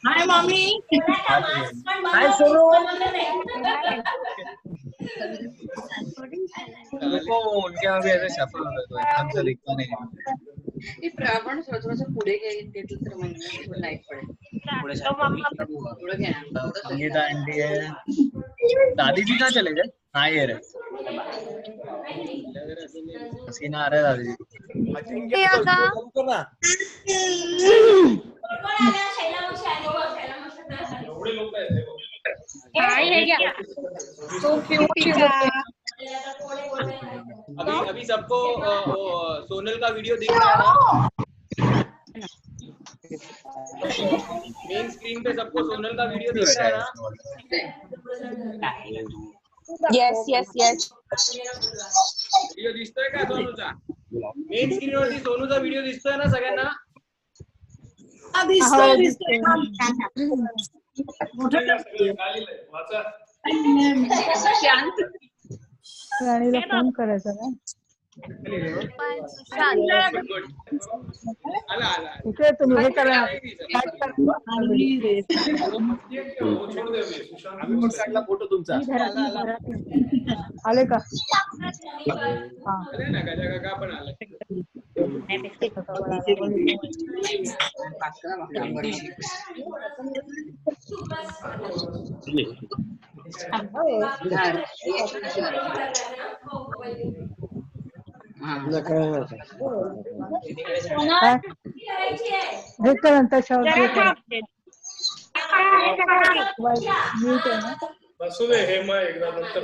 हाय mummy. हाय सोनू. उनके यहाँ भी ऐसे शफल होता है तो एकदम से दिखता नहीं है. आपण थोडं पुढे घेतलं तर म्हणजे लाईट पडेल. पुढे घे ना. संगीता आंटी है. दादी जी कहाँ चले गए? हाँ ये रहे. पसीना आ रहा है दादी जी. अभी सबको सोनल का वीडियो दिख रहा है ना? मेन स्क्रीन पे सबको सोनल का वीडियो दिख रहा है ना? Yes yes yes. व्हिडिओ दिसतोय का सोनूचा? मेन स्क्रीन वरती सोनूचा व्हिडिओ दिसतोय ना सगळ्यांना? राणीला फोन करायचा ना. कुठे तुम्ही हे करा. फोटो तुमचा आले का? ना गजा पण आलं. बसू दे हे मग एकदा नंतर.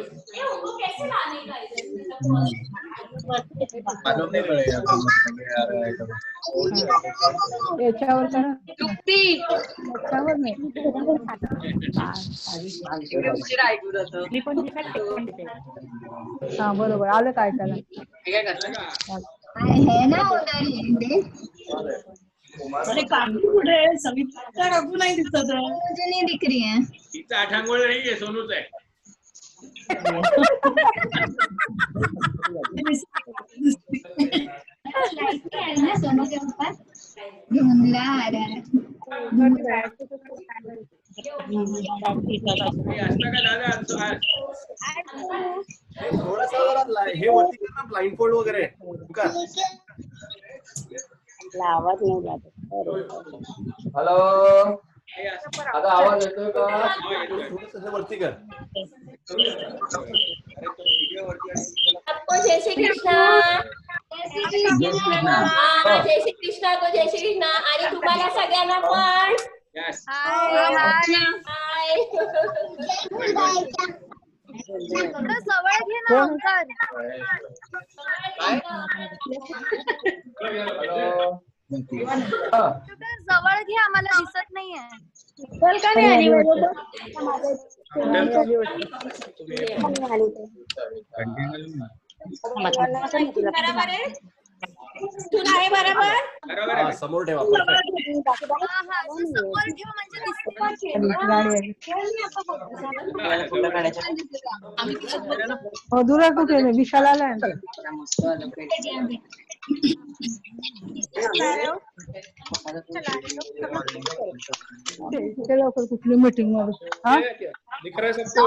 मालूम नहीं पड़ेगा. याच्यावर करा. याच्यावर नाही. हा बरोबर आलं काय त्याला. है ना ऑर्डर. अरे काकू कुठे? सविता काकू नाही दिसत. मुझे नहीं दिख रही है. तिचा आठांगोळ नाहीये सोनूच आहे. सोनू के ऊपर धुंधला आ रहा है. थोडासा हे वरती कर ना ब्लाइंड फोल्ड वगैरे का. आवाज नाही जात. हॅलो. आता आवाज येतोय का? थोडंसं वरती कर. आपको जय श्री कृष्णा. जय श्री कृष्णा को जय श्री कृष्णा. आणि तुम्हाला सगळ्यांना पण जवळ घे ना अंकल. जवळ घे आम्हाला दिसत नाहीये. बरोबर. समोर ठेवा. समोर ठेव म्हणजे मधुरा कुठे? विशाल आलाय. लवकर कुठली मीटिंग मध्ये. हा दिख रहा है सबको?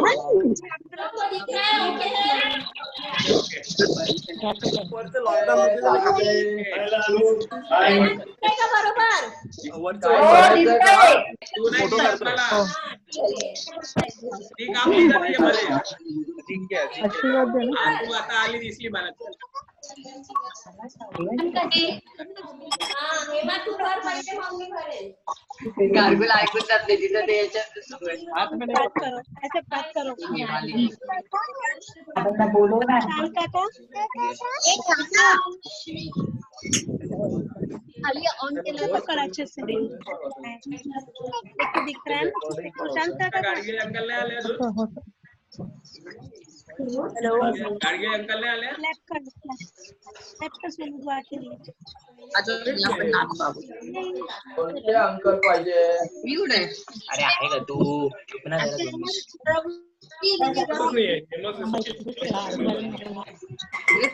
आता आली दिसली मला. गार्गुल ऐकून जाते तिथं ते बोलो ना. ऑन केलं गाडगे अंकल नाही आले अजून. गाडगे अंकल नाही आले. कोणते अंकल पाहिजे? अरे आहे का तू?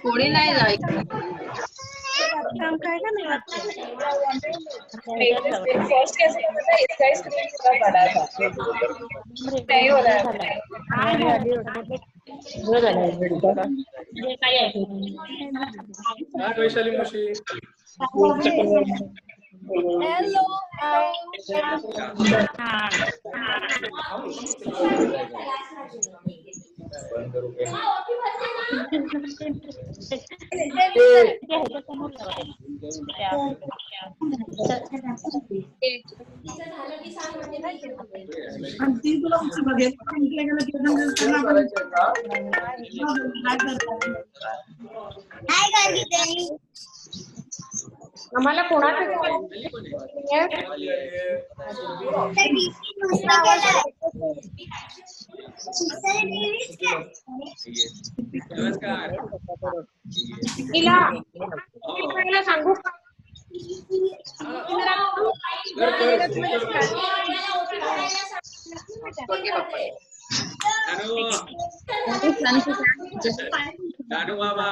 कोणी नाही जायचं. फर्स्ट कैसे लगा था इसका स्क्रीन थोड़ा बड़ा था नहीं हो रहा है काय वैशाली मावशी आणि ती तुला बघेल म्हटलं गेलं की त्यांना आपण काय करतात हाय गाडी आम्हाला कोणाचं नमस्कार तिला सांगू का जानू बाबा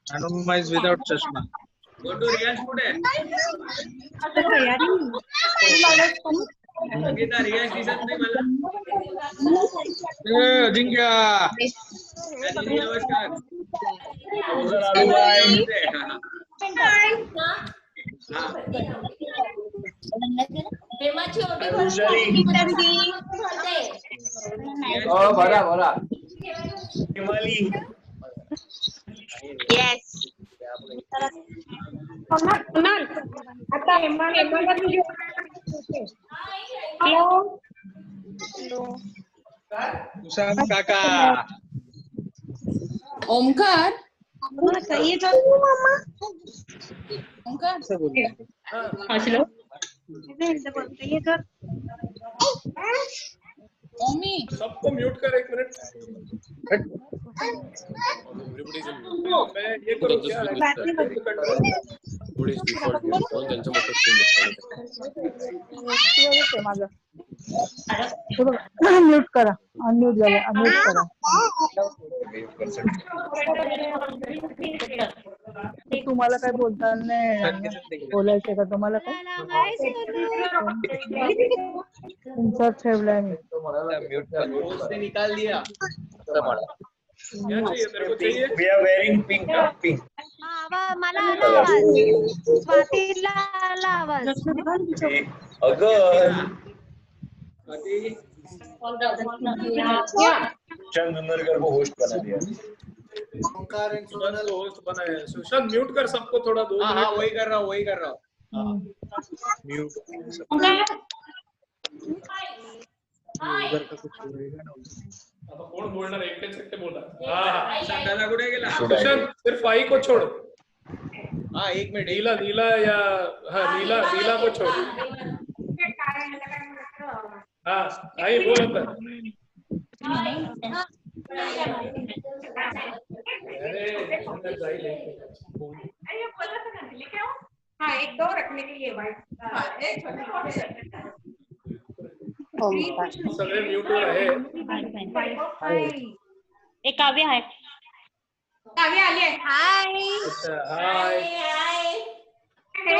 Anonymized without chashma. गोटू रियाज कुठे संगीता रियाज दिसत नाही मला अजिंक्य नमस्कार प्रेमाची ओटी भरते. बरा बरा येस आता हेमा तुझी हॅलो सुशांत काका ओमकार हॅलो ओमी सबको म्यूट कर 1 मिनट मैं ये करूं क्या म्यूट करा अनम्यूट झालं अनम्यूट करा तुम्हाला काय बोलता नाही बोलायचं का तुम्हाला काय तुमचा ठेवलाय मी उसने निकाल दिया क्या चाहिए तेरे को चाहिए We are wearing pink, pink. मला आला आवाज स्वातीला आला आवाज अगर चंद्रनगर को होस्ट बना दिया सुशांत को होस्ट बनाया सुशांत म्यूट कर सबको थोड़ा 2 हाँ मिनट वही कर रहा हूँ आता कोण बोलणार एकटे बोला हाँ संध्याला कुठे गेला सुशांत सिर्फ आई को छोड़ हाँ 1 मिनिट नीला या हाँ नीला को छोड़ हाँ आई बोल आता अरे अंदर जाइए हाँ 1-2 रखने के लिए भाई सगळे म्यूट वर आहे एक काव्य आहे काव्य आली आहे हाय अच्छा हाय 2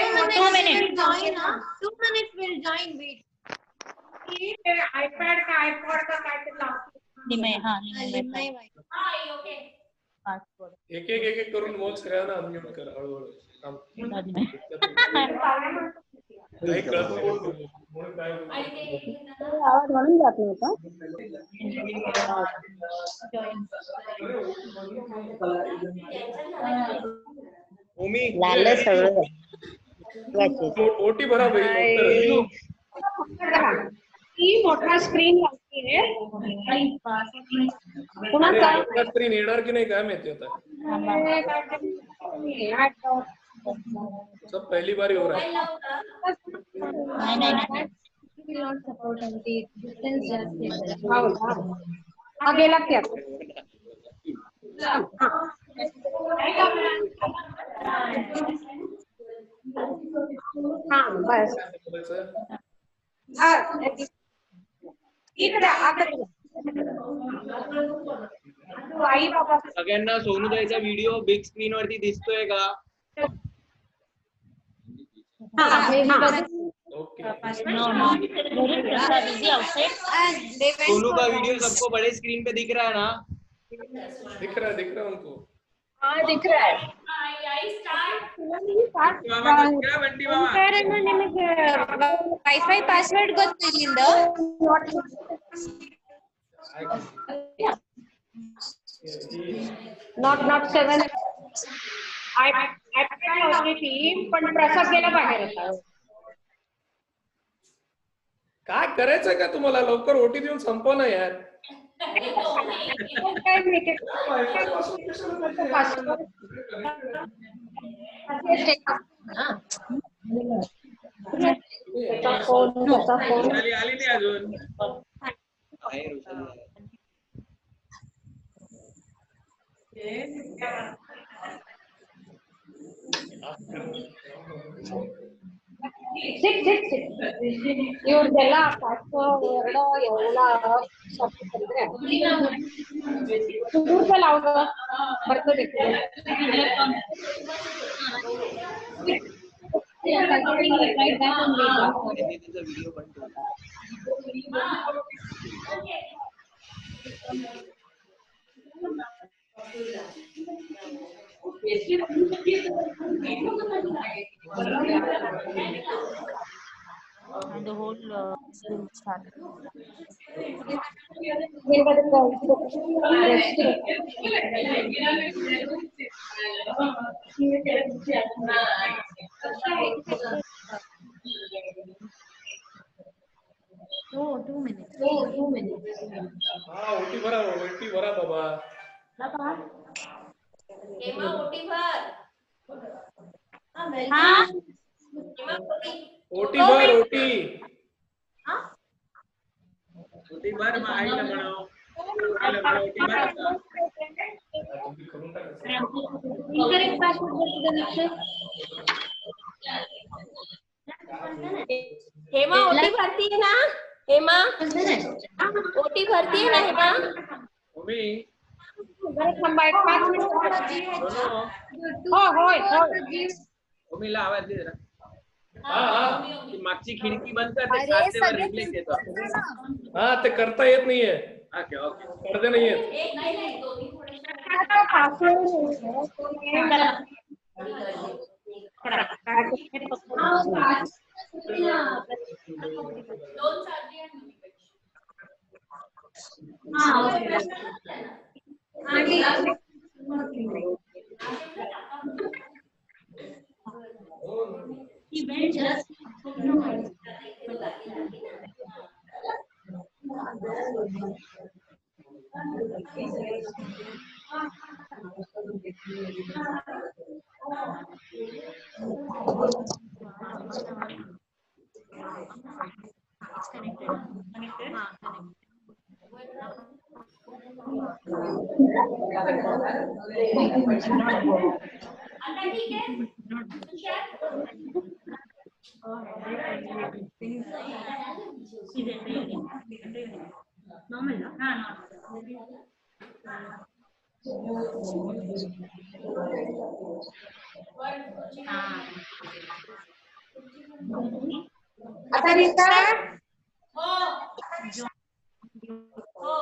minutes will join wait आईपॅड का आयपॉड का काय ते एक करून मग सगळ्यांना अनम्यूट कर हळूहळू काही कळत नाही म्हणून काय आवाज म्हणून जात नव्हता ओटी भरा भाई मोठा स्क्रीन लागते पुन्हा स्क्रीन येणार की नाही काय माहिती आता सब पहली बार हो रहा है will not support aunty. Distance जास्त आहे. हौदा हा गेला की आता हा बस इकडे आता आई बाबा सगळ्यांना सोनूताईचा व्हिडिओ बिग स्क्रीन वरती दिसतोय का? सोनू का वीडियो सबको बड़े स्क्रीन पे दिख रहा है ना? दिख रहा है उनको। हाँ दिख रहा है। ವೈಫೈ ಪಾಸ್ವರ್ಡ್ ಗೊತ್ತಿಲ್ಲ नॉट 7 आय लावली ती पण प्रसाद गेला बाहेर होता. काय करायचंय का तुम्हाला? लवकर ओटी देऊन संपव ना यार. काय माहिती फोन आली नाही अजून. ಇವ್ರದೆಲ್ಲ ಪಾಸ್ಕೋ ಎರಡೋ ಎಲ್ಲ ದೂರದಲ್ಲಿ ಅವಾಗ ಬರ್ತದೆ. And the whole film started. Oh, 2 minutes. हा ओटी भरा बाबा. हेमा ओटी भर. हाँ ओटी भर ओटी. ओटी भर मग आईला म्हणाव. आईला म्हणाव ओटी भर आता. Incorrect password ಗೊತ್ತಿದೆ हेमा ओटी भरती है ना? हेमा ओटी भरती है ना हेमा? मम्मी मम्मीला आवाज दे जरा. ती मागची खिडकी बंद कर. ते सातशेवर रिफ्लेक्ट येतो. हा ते करता येत नाहीये. Okay okay. करते नाहीये. एक नाही दोन्ही थोडे. दोन सारखी आहे. आता ठीक आहे. Normal ना? हाँ आता रिस्टार्ट. हो हो.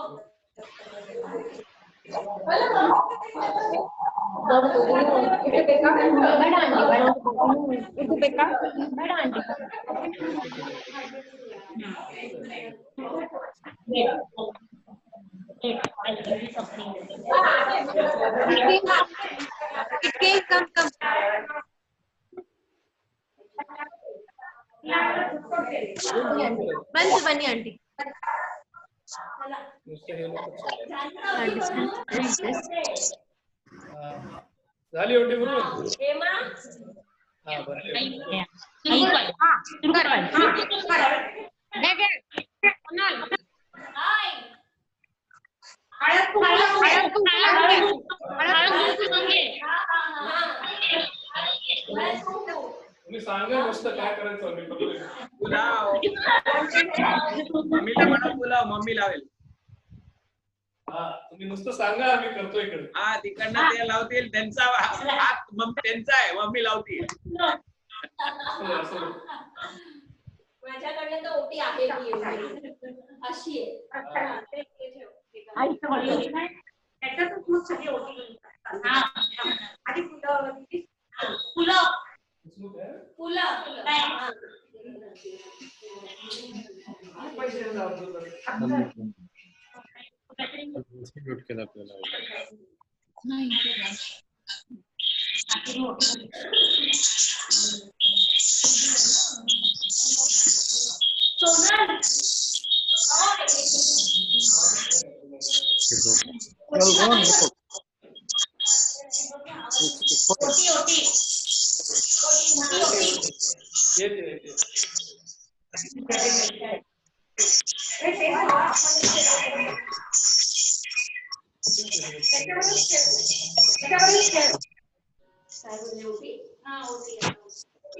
बनी आंटी झाली ओटी बरोबर. हेमा हा बरं. तुम्ही सांगा मस्त काय करायचं मी करतोय. पुलाव. मम्मीला म्हणा पुलाव, मम्मी लावेल. हा तुम्ही नुसतं सांगा आम्ही करतो इकडे. हा तिकडनं ते लावतील, त्यांचा हात त्यांचा आहे, मम्मी लावतील. माझ्याकडे तर ओटी आहे अशी आहे.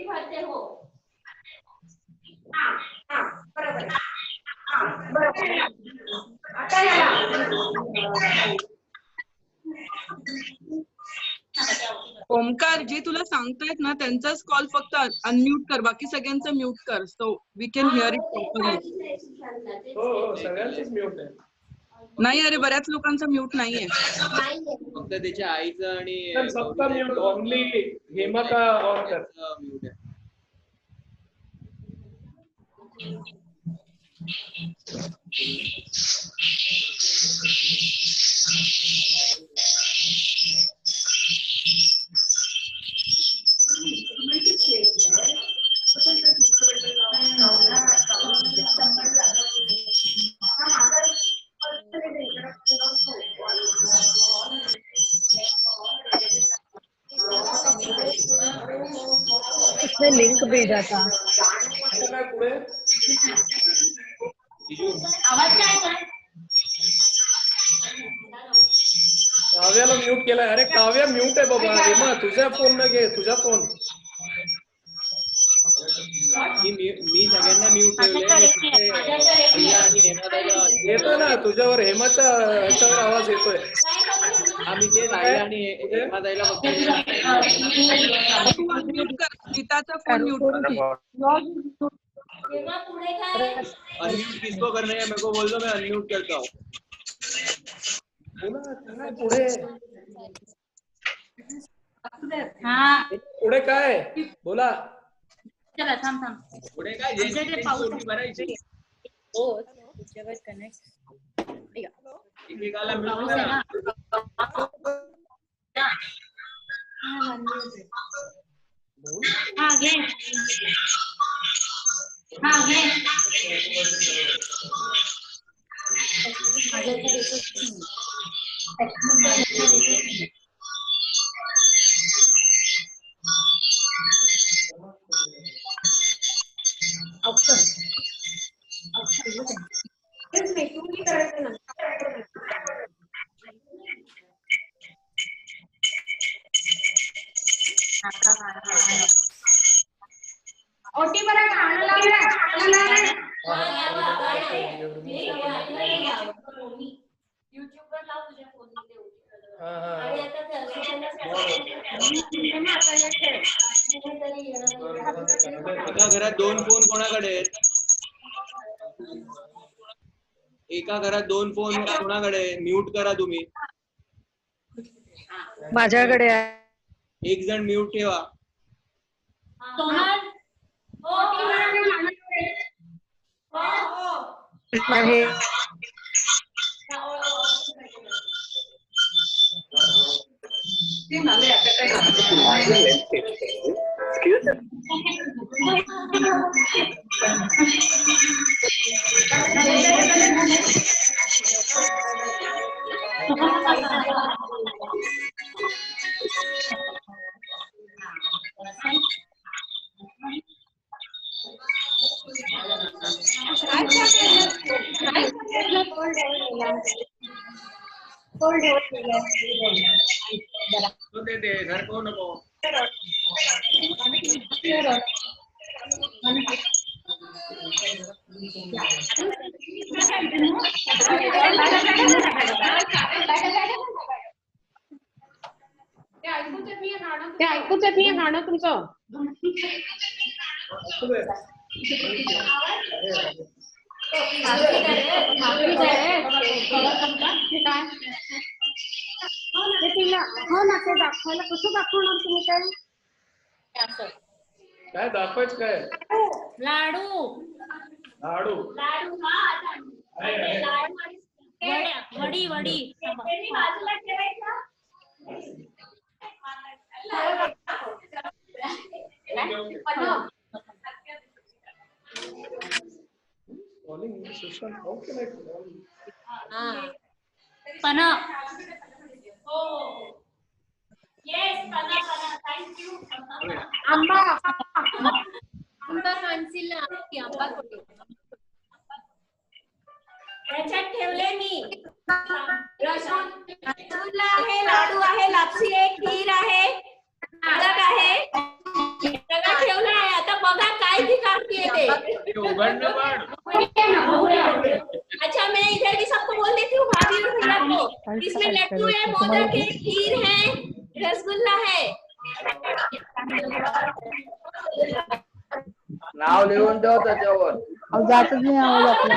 भरते हो. ओमकार जे तुला सांगतायत ना त्यांचाच कॉल फक्त अनम्यूट कर, बाकी सगळ्यांचं म्यूट कर, so we can hear it properly. हो सगळ्यांचीच म्यूट आहे. नाही अरे बऱ्याच लोकांचा म्यूट नाहीये. फक्त त्याच्या आईचं आणि सबका म्यूट ओनली हेमा का ऑन कर. म्यूट आहे. इसमें लिंक भेजा था. पुढे काव्याला म्यूट केलाय. अरे काव्या म्यूट आहे बाबा. हेमा तुझ्या फोन न घे, तुझा फोन. मी सगळ्यांना म्यूट येतोय ना तुझ्यावर, हेमाच्या ह्याच्यावर आवाज येतोय. आम्ही ते आणि हेमा जायला गीताचा फोन म्यूट कर. अनम्यूट किसको करना है मेरे को बोल दो, मैं अनम्यूट करता हूँ. पुढे पुढे काय बोला. चला थांब थांब. पुढे काय भरायची. हो तुझ्यावर कनेक्ट एकेकाला म्यूट करा. हा घे. हा घे. ओटी बरं गाणं लावलंय. युट्यूबवर लाव तुझ्या फोनमध्ये. एका घरात दोन फोन कोणाकडे आहेत? एका घरात दोन फोन कोणाकडे? म्यूट करा तुम्ही. माझ्याकडे आहे. एक जण म्यूट ठेवा. आहे. तो दे दे घर को नको. ते ऐकूच येत नाही गाणं तुमचं. हो ना ते दाखवायला कसं दाखवणार तुम्ही काय दाखवायचं काय? लाडू लाडू. वडी वडी बाजूला ठेवायचा. पण आंबा खांसील ना की आंबा कुठे त्याच्यात ठेवले मी. रसगुल्ला आहे, लाडू आहे, लापसी आहे, खीर आहे, मोदक आहे, सगळं ठेवलं आहे. आता बघा काय ती काढतीये ते. उघडणं पण. अच्छा मैं इधर भी सबको बोल देती हूँ, भाभी और भैया को. इसमें लड्डू है, मोदक है, खीर है, रसगुल्ला है. नाव लिहून ठेव त्याच्यावर. जातच नाही आवाज आपला.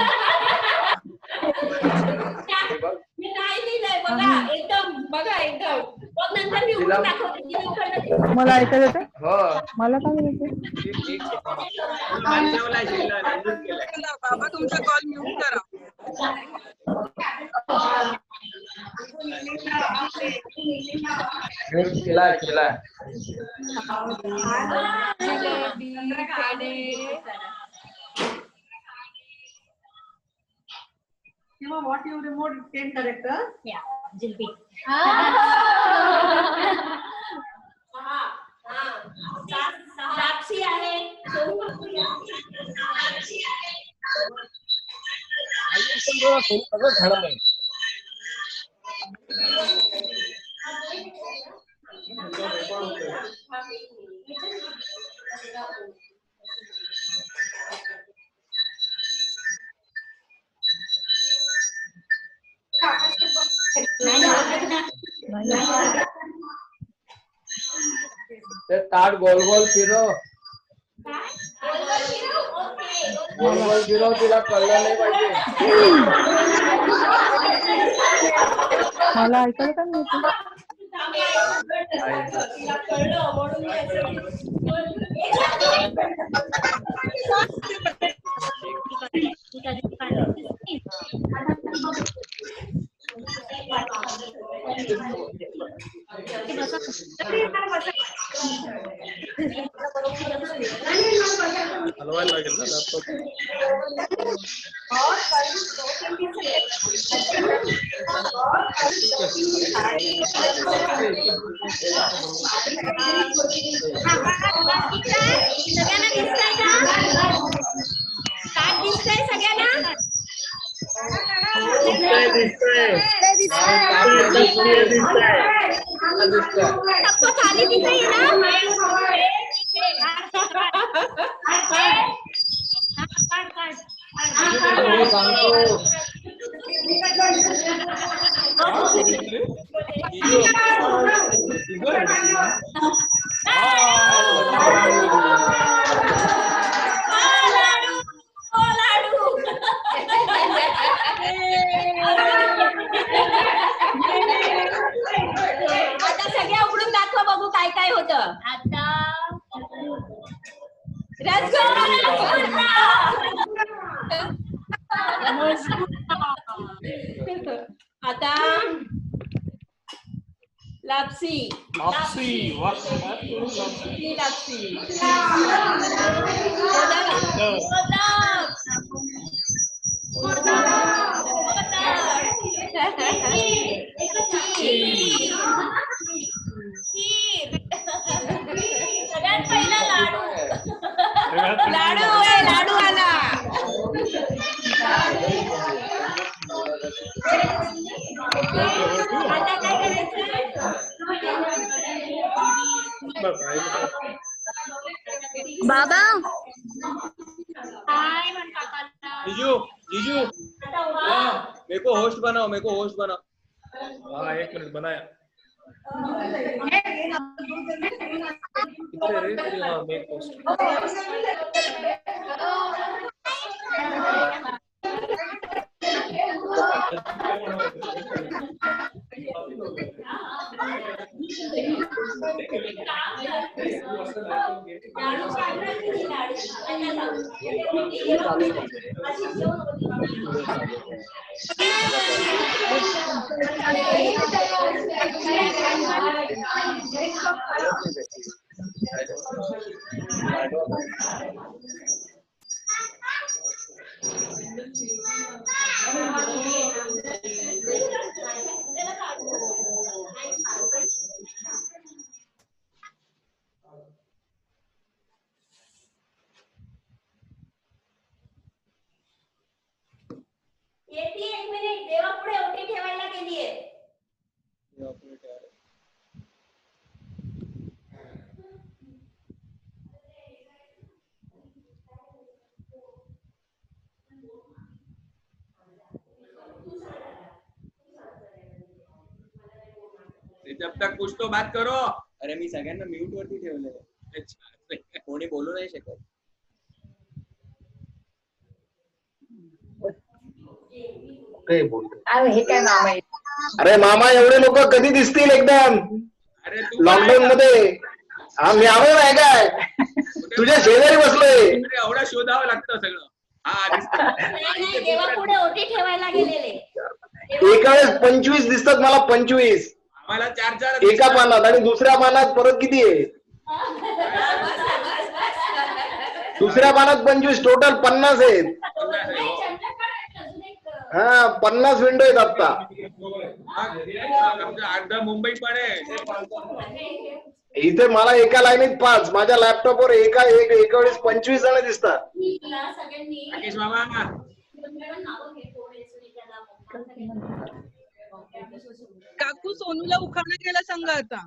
मी काय लिहिलंय बघा एकदम. बघा एकदम. मग नंतर मी उघडून दाखवते की मी उघडलं. मला ऐकायला येतं? हो. मला काय येतं? बाबा तुमचा कॉल म्यूट करा. केलाय केलाय. What you remote can correct? Yeah, jilbi. Lapsi आहे. ते ताट गोल गोल फिरव. गोल गोल फिरव, तिला कळलं नाही पाहिजे. मला ऐकायला काय मिळतं? हलवायला लागेल ना लॅपटॉप. सगळ्यांना दिसतंय का? ताट दिसतंय सगळ्यांना? सबको थाली दिख रही है ना? आता सगळ्या उघडून दाखवा बघू काय काय होतं. आता आता लापसी. लापसी. लापसी. सगळ्यात पहिला लाडू. लाडू आहे, लाडू आला. बाबा हाय म्हण काकांना. जीजू जीजू मेरे को होस्ट बनाओ, मेरे को होस्ट बनाओ. हाँ 1 मिनट बनाया. कितने रे तेरी? हाँ मेक पोस्ट. येते 1 मिनिट. देवा पुढे ओटी ठेवायला गेलीये. जब तक कुछ तो बात करो. अरे मी सगळ्यांना म्यूट वरती ठेवलंय. कोणी बोलू नाही शकत. हे काय मामा आहे? अरे मामा एवढे लोक कधी दिसतील एकदम अरे तू लॉकडाऊन मध्ये? हा मी आलो नाही काय? तुझ्या शेजारी बसलोय. एवढा शोधावं लागतं सगळं. हा दिसतं. नाही, देवा पुढे ओटी ठेवायला गेलेले. एका वेळेस 25 दिसतात मला. 25 आम्हाला 4 एका पानात आणि दुसऱ्या पानात परत किती आहे? दुसऱ्या पानात 25 टोटल 50 आहेत. हा 50 विंडो आहेत आता. अर्धा मुंबई पण आहे. इथे मला एका लाईनीत 5. माझ्या लॅपटॉपवर एका वेळेस 25 जण दिसतात. राकेश मामा काकू सोनूला उखाणा घ्यायला सांगा आता.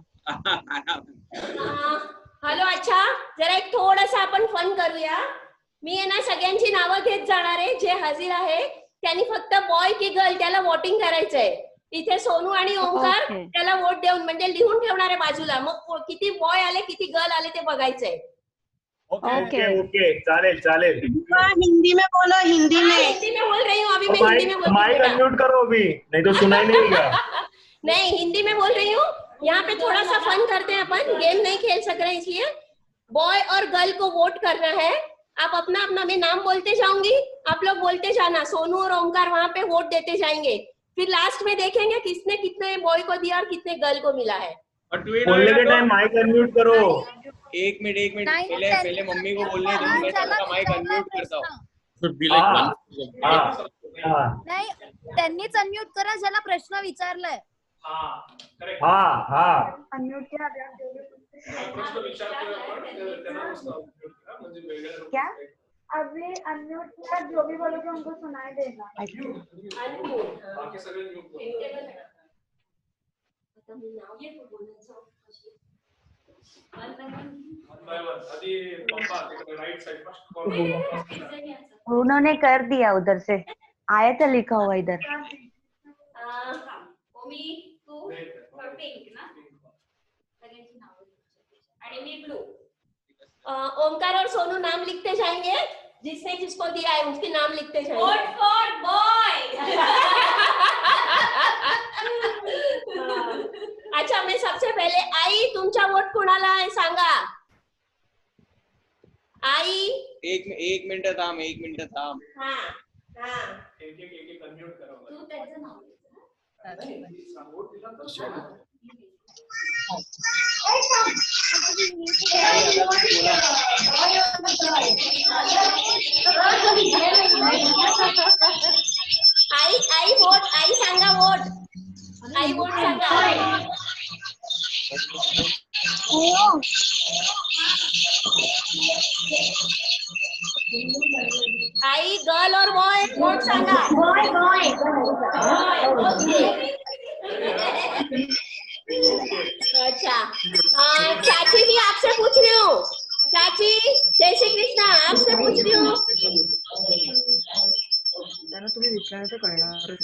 हॅलो. अच्छा, जरा एक थोडस आपण फन करूया. मी आहे ना सगळ्यांची नावं घेत जाणार आहे. जे हजर आहे त्यांनी फक्त बॉय की गर्ल त्याला वोटिंग करायचंय. इथे सोनू आणि ओंकार त्याला वोट देऊन म्हणजे लिहून ठेवणार आहे बाजूला. मग किती बॉय आले किती गर्ल आले ते बघायचंय. ओके ओके चालेल चालेल. हिंदी में बोलो. हिंदी में बोल रही हूँ. अभी मैं हिंदी में बोल माइक अनम्यूट करो अभी, नहीं तो सुनाई नहीं देगा. नहीं, हिंदी में बोल रही हूँ. यहाँ पे थोड़ा सा फन करते हैं अपन. गेम नहीं खेल सक रहे इसलिए बॉय और गर्ल को वोट करना है. आप अपना अपना मैं नाम बोलते जाऊंगी, आप लोग बोलते जाना. सोनू और ओंकार वहाँ पे वोट देते जाएंगे. फिर लास्ट में देखेंगे किसने कितने बॉय को दिया और कितने गर्ल को मिला है. बोलने के टाइम माइक अनम्यूट करो. 1 मिनट पहले मम्मी को बोलने दो. मैं सबका माइक अनम्यूट करता हूँ. नाही, त्यांनीच अनम्यूट करा ज्याला प्रश्न विचारलाय. Unmute KIA. क्या अभी अनम्यूट किया. जो भी बोलोगे उनको सुनाई देगा. बाकी सगळे म्यूट करो. उन्होंने कर दिया उधर से. आया था लिखा हुआ इधर. ओमकार और सोनू नाम लिखते जाएंगे. जिसने जिसको दिया है उसके नाम लिखते जाएंगे. Vote for boy. अच्छा, मैं सबसे पहले आई. तुमचा वोट कोणाला आहे सांगा. आई. एक मिनिट थांब. हा हा. एक अनम्यूट करा. तू त्याचं नाव आई वोट. आई सांगा वोट. आई वोट सांगा. आई गर्ल और बॉय वोट सांगा. बॉय. अच्छा चाची जी आपसे पूछ रही हूँ, चाची जय श्री कृष्णा, आपसे पूछ रही हूँ. त्यांना तुम्ही विचारलं तर कळणार.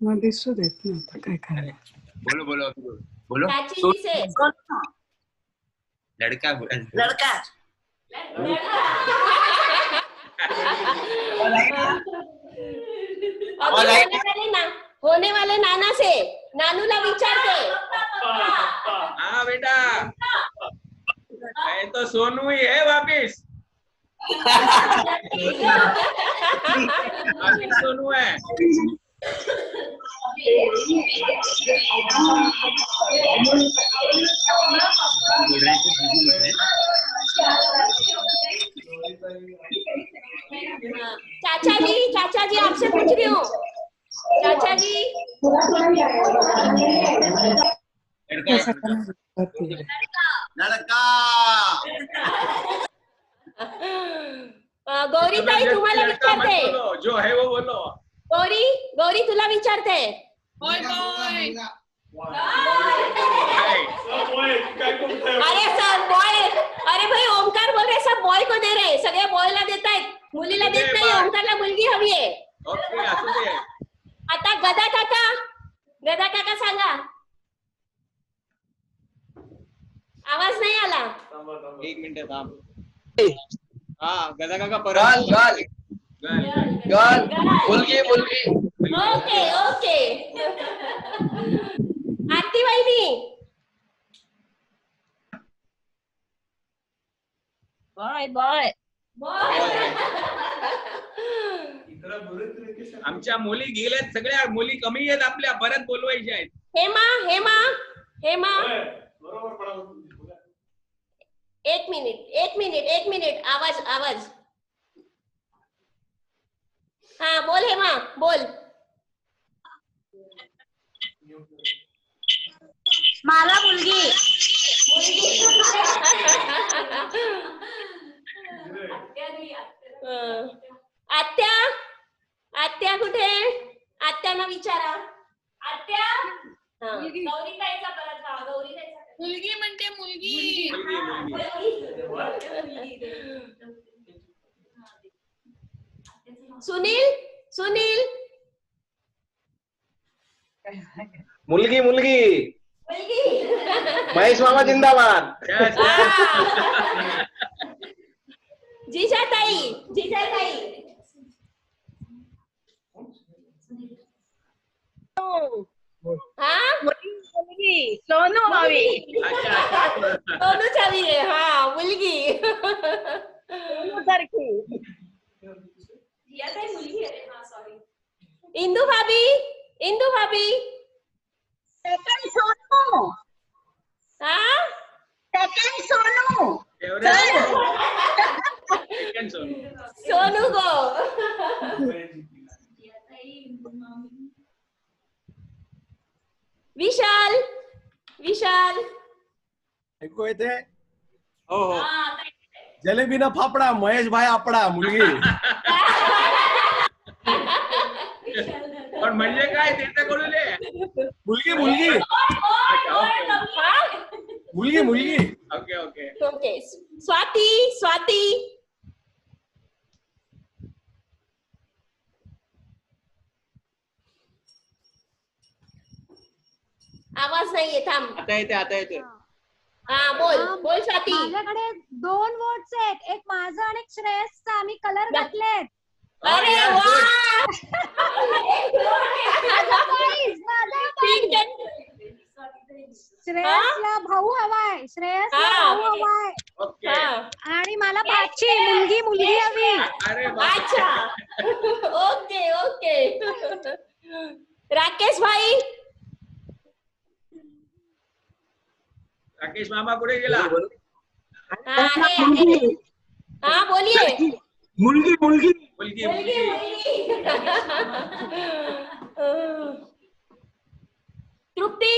मग दिसू देत ना आता काय करायचं. बोलो बोलो बोलो. चाची जी से लड़का होने वाले नाना से, नानूला विचारते. हाँ बेटा, मैं तो सोनू ही है वापिस. वापिस सोनू है. चाचा जी आपसे पूछ रही हूँ. चाचा जी लड़का. गौरी ताई तुम्हाला विचारते. जो है वो बोलो. गौरी तुला विचारते. Boy boy. अरे सर बॉय, अरे भाई ओमकार बोल रहे सब बॉय को दे रहे, सगळे बॉयला देत आहेत, मुलीला देत नाही. ओमकारला मुलगी हवी आहे. ओके असू दे. आता गदा काका सांगा. आवाज नाही आला. एक मिनिट थांब. हा गदा काका परत. गर्ल मुलगी. ओके आरती वहिनी. बॉय. आमच्या मुली गेल्यात, सगळ्या मुली कमी आहेत आपल्या, परत बोलवायच्या आहेत. हेमा एक मिनिट आवाज. हाँ बोल हेमा बोल. मला मुलगी. आत्या कुठे? आत्यांना विचारा. आत्या गौरी ताईचा परत हा गौरी ताईचा. मुलगी म्हणते मुलगी. सुनील मुलगी. महेश मामा जिंदाबाद. जिजाताई. मुलगी सोनू हवी. सोनूच हवी आहे. हा मुलगी सारखी. मुलगी आहे. हा सॉरी. इंदू भाभी. सेकंड सोनू. हाँ सेकंड सोनू. सोनू गो. विशाल ऐकू येते? हो. जलेबी ना फाफडा, महेश भाई आपडा. मुलगी. पण म्हणजे काय ते तर कळू दे. मुलगी. ओके. स्वाती. आवाज नाहीये. थांब. आता येते. हा बोल स्वाती. माझ्याकडे 2 वोट्स आहेत, एक माझं आणि एक श्रेयसचा. आम्ही कलर घातलेत. अरे वा. श्रेयसला भाऊ हवाय. आणि मला बाची मुलगी हवी. अच्छा. ओके. राकेश मामा कुठे गेला? हाँ बोलिए. मुलगी. तृप्ती.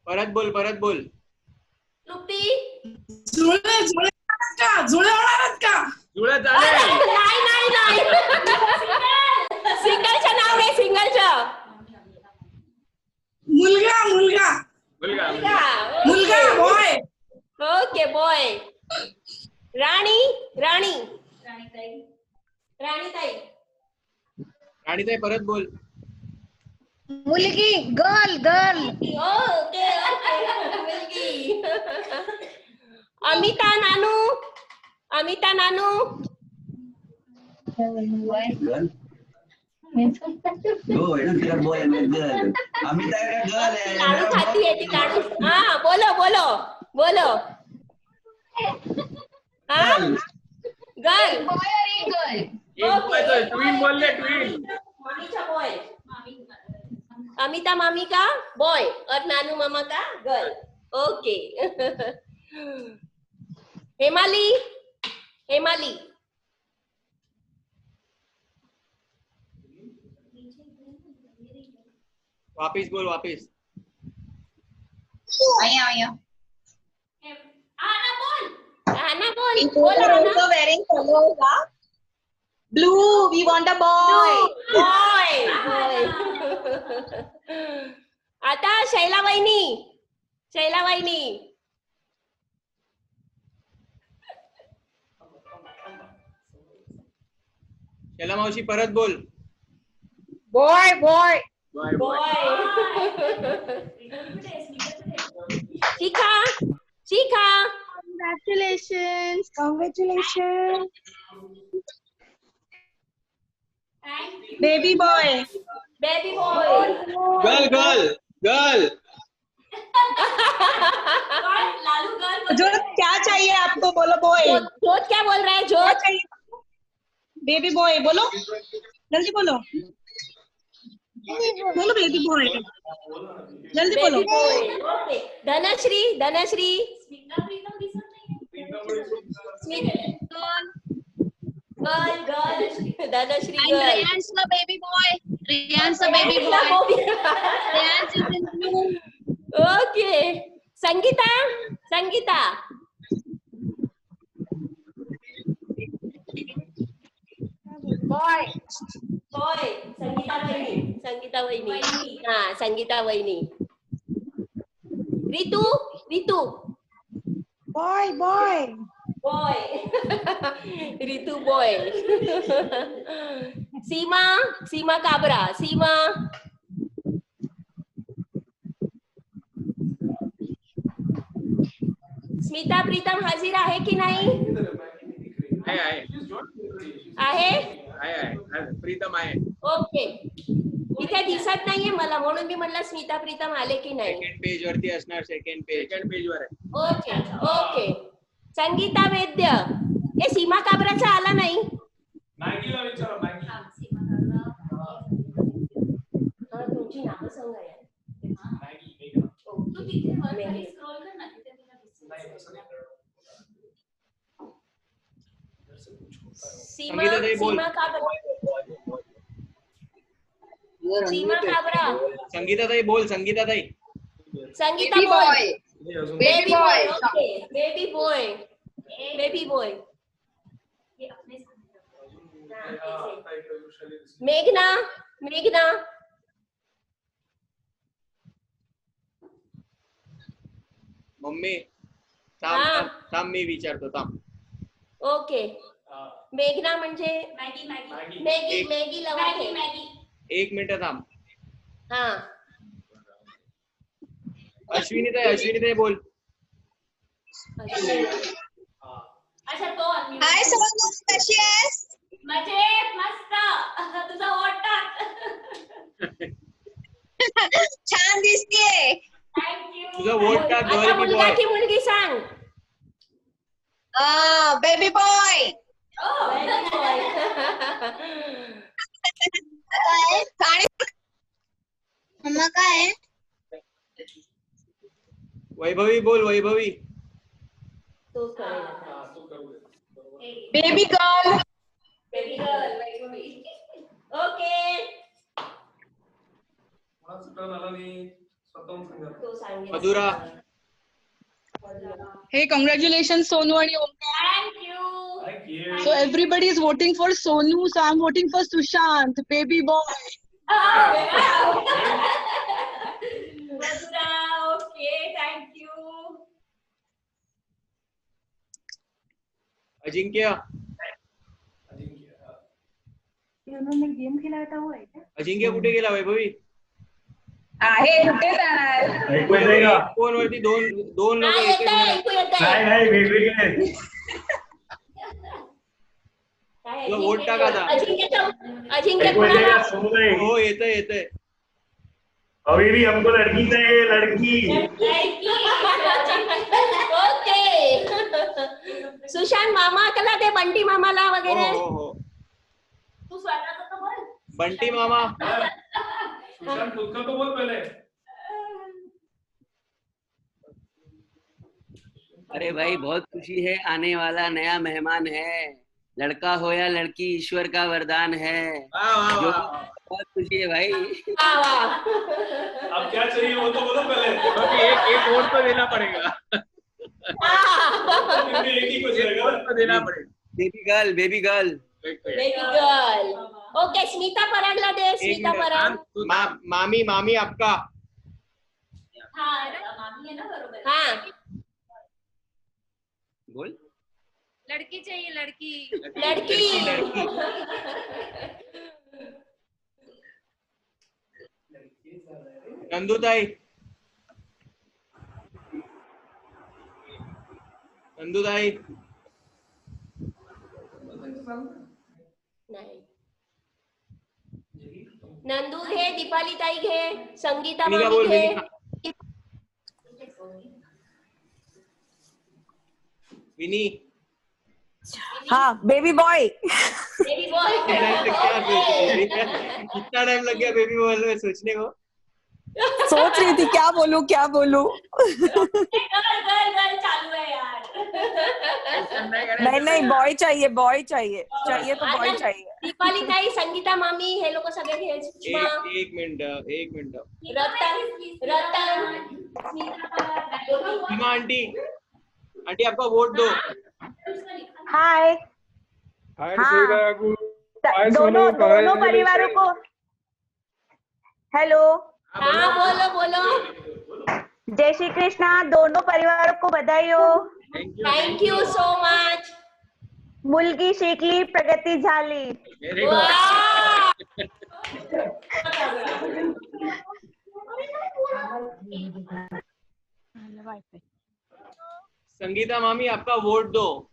परत बोल. तृप्ती. जुळे होणार का? जुळत आले. नाही राणी राणीताई. राणीताई राणीताई परत बोल. मुलगी गर्ल गर्ल. ओके ओके मुलगी. अमिता नानू अमिता नानू लाडू खाती है ती लाडू. हाँ बोलो बोलो बोलो. हाँ गर्ल ट्विन बोलले ट्विन. मामी का बॉय. अमिता मामी का बॉय और नानू मामा का गर्ल. ओके. हेमाली हेमाली वापिस बोल वापिस. आना बोल. आना बोल बोल आना. wearing colors, huh? Blue. We want a boy. Boy. आता शैला वहिनी शैला वहिनी. शैला मावशी परत बोल. Boy boy. Shikha Shikha Congratulations. Congratulations. Baby boy. Baby boy. Girl girl girl. Lalu girl. जो क्या चाहिए आपको बोलो boy. जोत क्या बोल रहा है जोत. बेबी बॉय बोलो जल्दी बोलो. बोलो बेबी बॉय जल्दी बोलो. Okay. Dhanashree Dhanashree girl girl Dhanashree girl. Ryan's the baby boy. Ryan's the baby boy. Ryan's is in blue. Okay. Sangeeta Sangeeta bye bye. Sangeeta वहिनी हाँ संगीता वहिनी. Ritu Ritu bye bye. Bye. Ritu bye. Seema Seema Kabra Seema. Smita Pritam हाजीर आहे की नाही. आहे आहे प्रीतम आहे. ओके. इथे दिसत नाहीये मला म्हणून मी म्हणलं स्मिता प्रीतम आले की नाही. सेकंड पेज वरती असणार. सेकंड पेज वर आहे. Okay okay. संगीता वैद्य. ए सीमा काबराचा आला नाही. मॅगीला विचारा मॅगी. हा तुमची नावं सांगा यार. तू तिथे वरती स्क्रॉल कर ना तिथे तुला दिसेल. सीमा संगीताताई बोल. सीमा काबरा सीमा काबरा. संगीताताई बोल. संगीताताई. Sangeeta boy. Baby boy. Okay baby boy. Baby boy. मेघना मेघना मम्मी हा. थांब मी विचारतो थांब. ओके. मेघना म्हणजे Maggi Maggi Maggi Maggi Maggi Maggi. 1 minute थांब. हा. अश्विनीताई बोल. अच्छा तो unmute. हाय सोनू कशी आहेस. मजेत मस्त. तुझा वोट टाक. छान दिसतेय. थँक्यू. तुझा वोट टाक. आता मुलगा की मुलगी सांग. Baby boy. मम्मा काय. वैभवी बोल. वैभवी. तो करेल. Baby girl. Baby girl. Okay. तो सांगेल. Madhura. Hey, congratulations, Sonu and Omkar. Thank you. So everybody is voting for Sonu, so I'm voting for Sushant, baby boy. Madhura, okay, thank you. अजिंक्य उन्होंने game खेला था वो है क्या? अजिंक्य कुठे गेला वैभवी? आहे कुठे जाणार? ऐकू येतंय का? फोन वरती दोन लोक नाही वेगळी आहे. तुला वोट टाका आता. अजिंक्य ऐकू येतंय का? सोनूताई? हो येतंय. अभी भी हमको लड़की चाहिए, लड़की. ओके. सुशांत मामा कला ते बंटी मामाला वगैरे. हो. तू स्वतःच तर बोल. बंटी मामा. सुशांत खुद का तो बोल पहले. अरे भाई बहुत खुशी है, आने वाला नया मेहमान है, लड़का हो या लड़की ईश्वर का वरदान है. जो बहुत खुशी है भाई. अब क्या चाहिए वो तो बोलो पहले. एक वोट तो देना पड़ेगा. एक ही को जाएगा तो देना पड़ेगा. Baby girl. ओके स्मिता परागला दे. स्मिता पराग. मामी आपका. हाँ मामी है ना बरोबर. हाँ बोल. लड़की चाहिए लड़की. नंदुताई. नाही. नंदू घे, दीपाली ताई घे, संगीता विनिका मामी बोल, घे. विनी. हाँ बेबी बॉय. कितना टाइम लग गया बेबी बॉय में सोचने को. सोच रही थी क्या बोलूं. गर्ल चालू है यार. नहीं बॉय चाहिए तो बॉय चाहिए. दीपाली ताई, संगीता मामी हे लोक सगळे घे. एक मिनिट. रतन. सीमा आंटी आपका वोट दो. हाय. दोनों परिवारों को हेलो. हाँ बोलो. जय श्री कृष्णा. दोनों परिवारों को बधाई हो. Thank you so much. मुलगी शिकली, प्रगती झाली. संगीता मामी आपका वोट दो.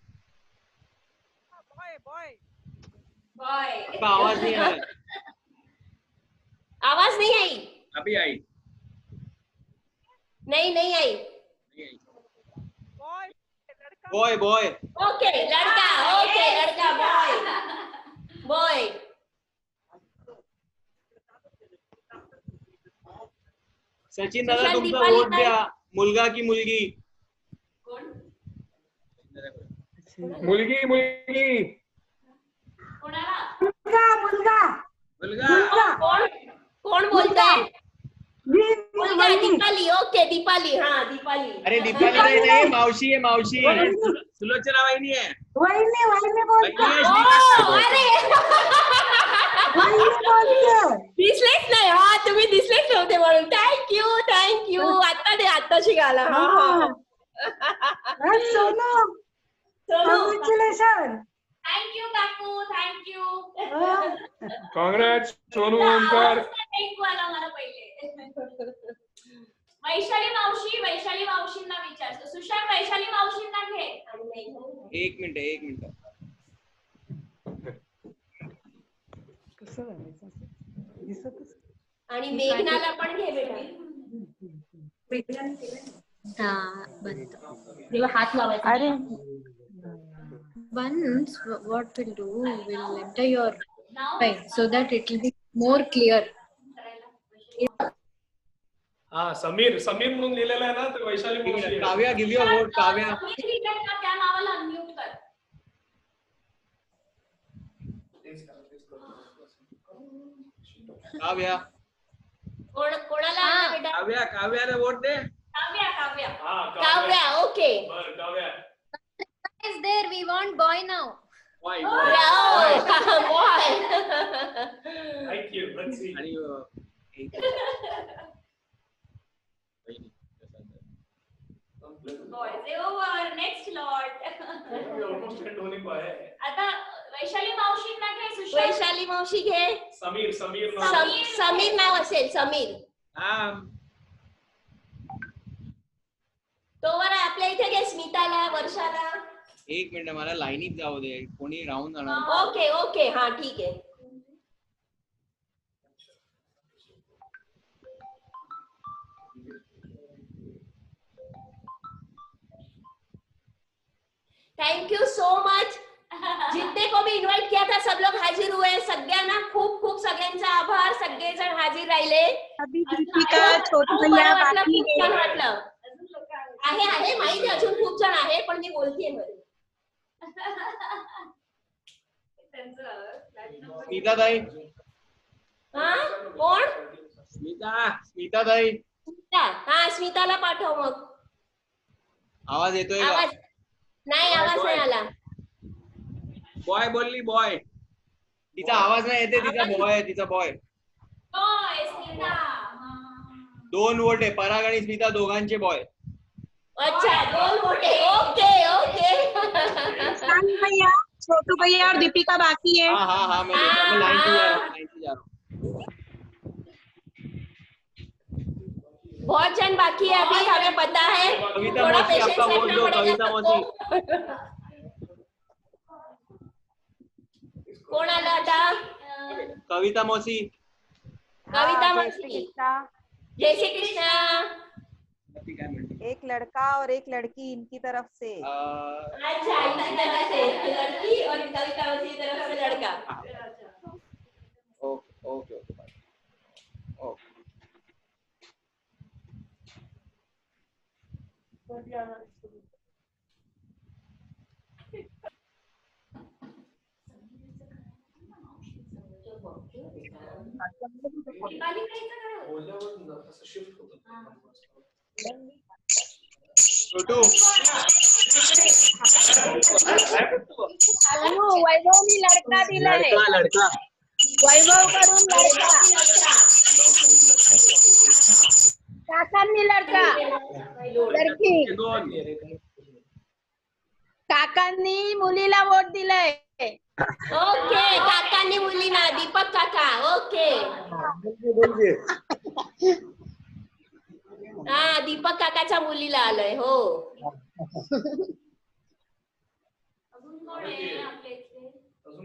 आपका आवाज नहीं आ रहा. आवाज नहीं आई. अभी आई. नहीं आई. बॉय. ओके लड़का बॉय. सचिन दादा तुमचा वोट द्या. मुलगा की मुलगी. मुलगी. मुलगा. कोण बोलताय? मुलगा. दीपाली. ओके दीपाली. हाँ दीपाली. अरे दीपाली नहीं मावशी है. सुलोचना वहिनी है. दिसलेच नाही. हा तुम्ही दिसलेच नव्हते म्हणून. थँक्यू. आता शिकाला. सोनू. कॉंग्रॅच्युलेशन. थँक्यू काकू. थँक्यू. काँग्रेस सोनू ओमकार. आला मला पहिले. वैशाली मावशींना विचारतो. सुशांत वैशाली मावशींना घे. एक मिनिट. आणि मेघनाला पण घे बेटा. हाँ बंद. तेव्हा हात लावायचा. अरे once what we'll do, we'll enter your right so that it will be more clear. हाँ समीर म्हणून लिहिलेलं आहे ना ते वैशाली मावशी. Kavya give your vote. Kavya. त्या नावाला अनम्यूट कर. काव्या. कोणाला बेटा? काव्याला वोट दे. Kavya. Okay. Is there? We want boy now. Boy. Thank you. Let's see. Boys over next lot almost end होने को है. आता वैशाली मावशींना घे सुषमा. वैशाली मावशी घे. समीर नाव असेल समीर. तोवर आपल्या इथे घे स्मिताला वर्षाला. एक मिनिट मला लाईनीत जाऊ दे कोणी राहून जाणार. ओके ओके हा ठीक आहे. Thank you so much. जितने को भी इन्वाइट किया था सब लोग हाजिर हुए. सगळ्यांना खूप खूप सगळ्यांचा आभार. सगळेजण हाजीर राहिले. वाटलं आहे माहिती अजून खूप जण आहे पण मी बोलतेय मध्ये. स्मिता ताई. हा कोण? स्मिता ताई. हा स्मिताला पाठव मग. आवाज येतोय का? आवाज नाही आला. बॉय बोलली बॉय. तिचा आवाज नाही येते. तिचा बॉय आहे. तिचा बॉय. दोन वोट आहे. पराग आणि स्मिता दोघांचे बॉय. अच्छा 2 वोट आहे. Okay okay. भैया छोटू भैया और दीपिका बाकी है. हाँ मैं लाइन से जा रहा हूँ. बहुत जन बाकी है अभी हमें पता है. कविता मौसी आपका वोट दो. कविता मौसी. कोण आलं आता? कविता मौसी. कविता मौसी. जय श्री कृष्णा. एक लड़का और एक लड़की इनकी तरफ से. अच्छा इनकी तरफ से लड़की और कविता मौसी की तरफ से लड़का. Okay okay okay. छोटू वैभवनी लड़का दिलाय. लड़का वैभव करून लड़का. काकांनी लड़का. लड़की. काकांनी मुलीला वोट दिलाय. ओके काकांनी मुलीला. दीपक काका. ओके हा दीपक काकाच्या मुलीला आलंय. हो अजून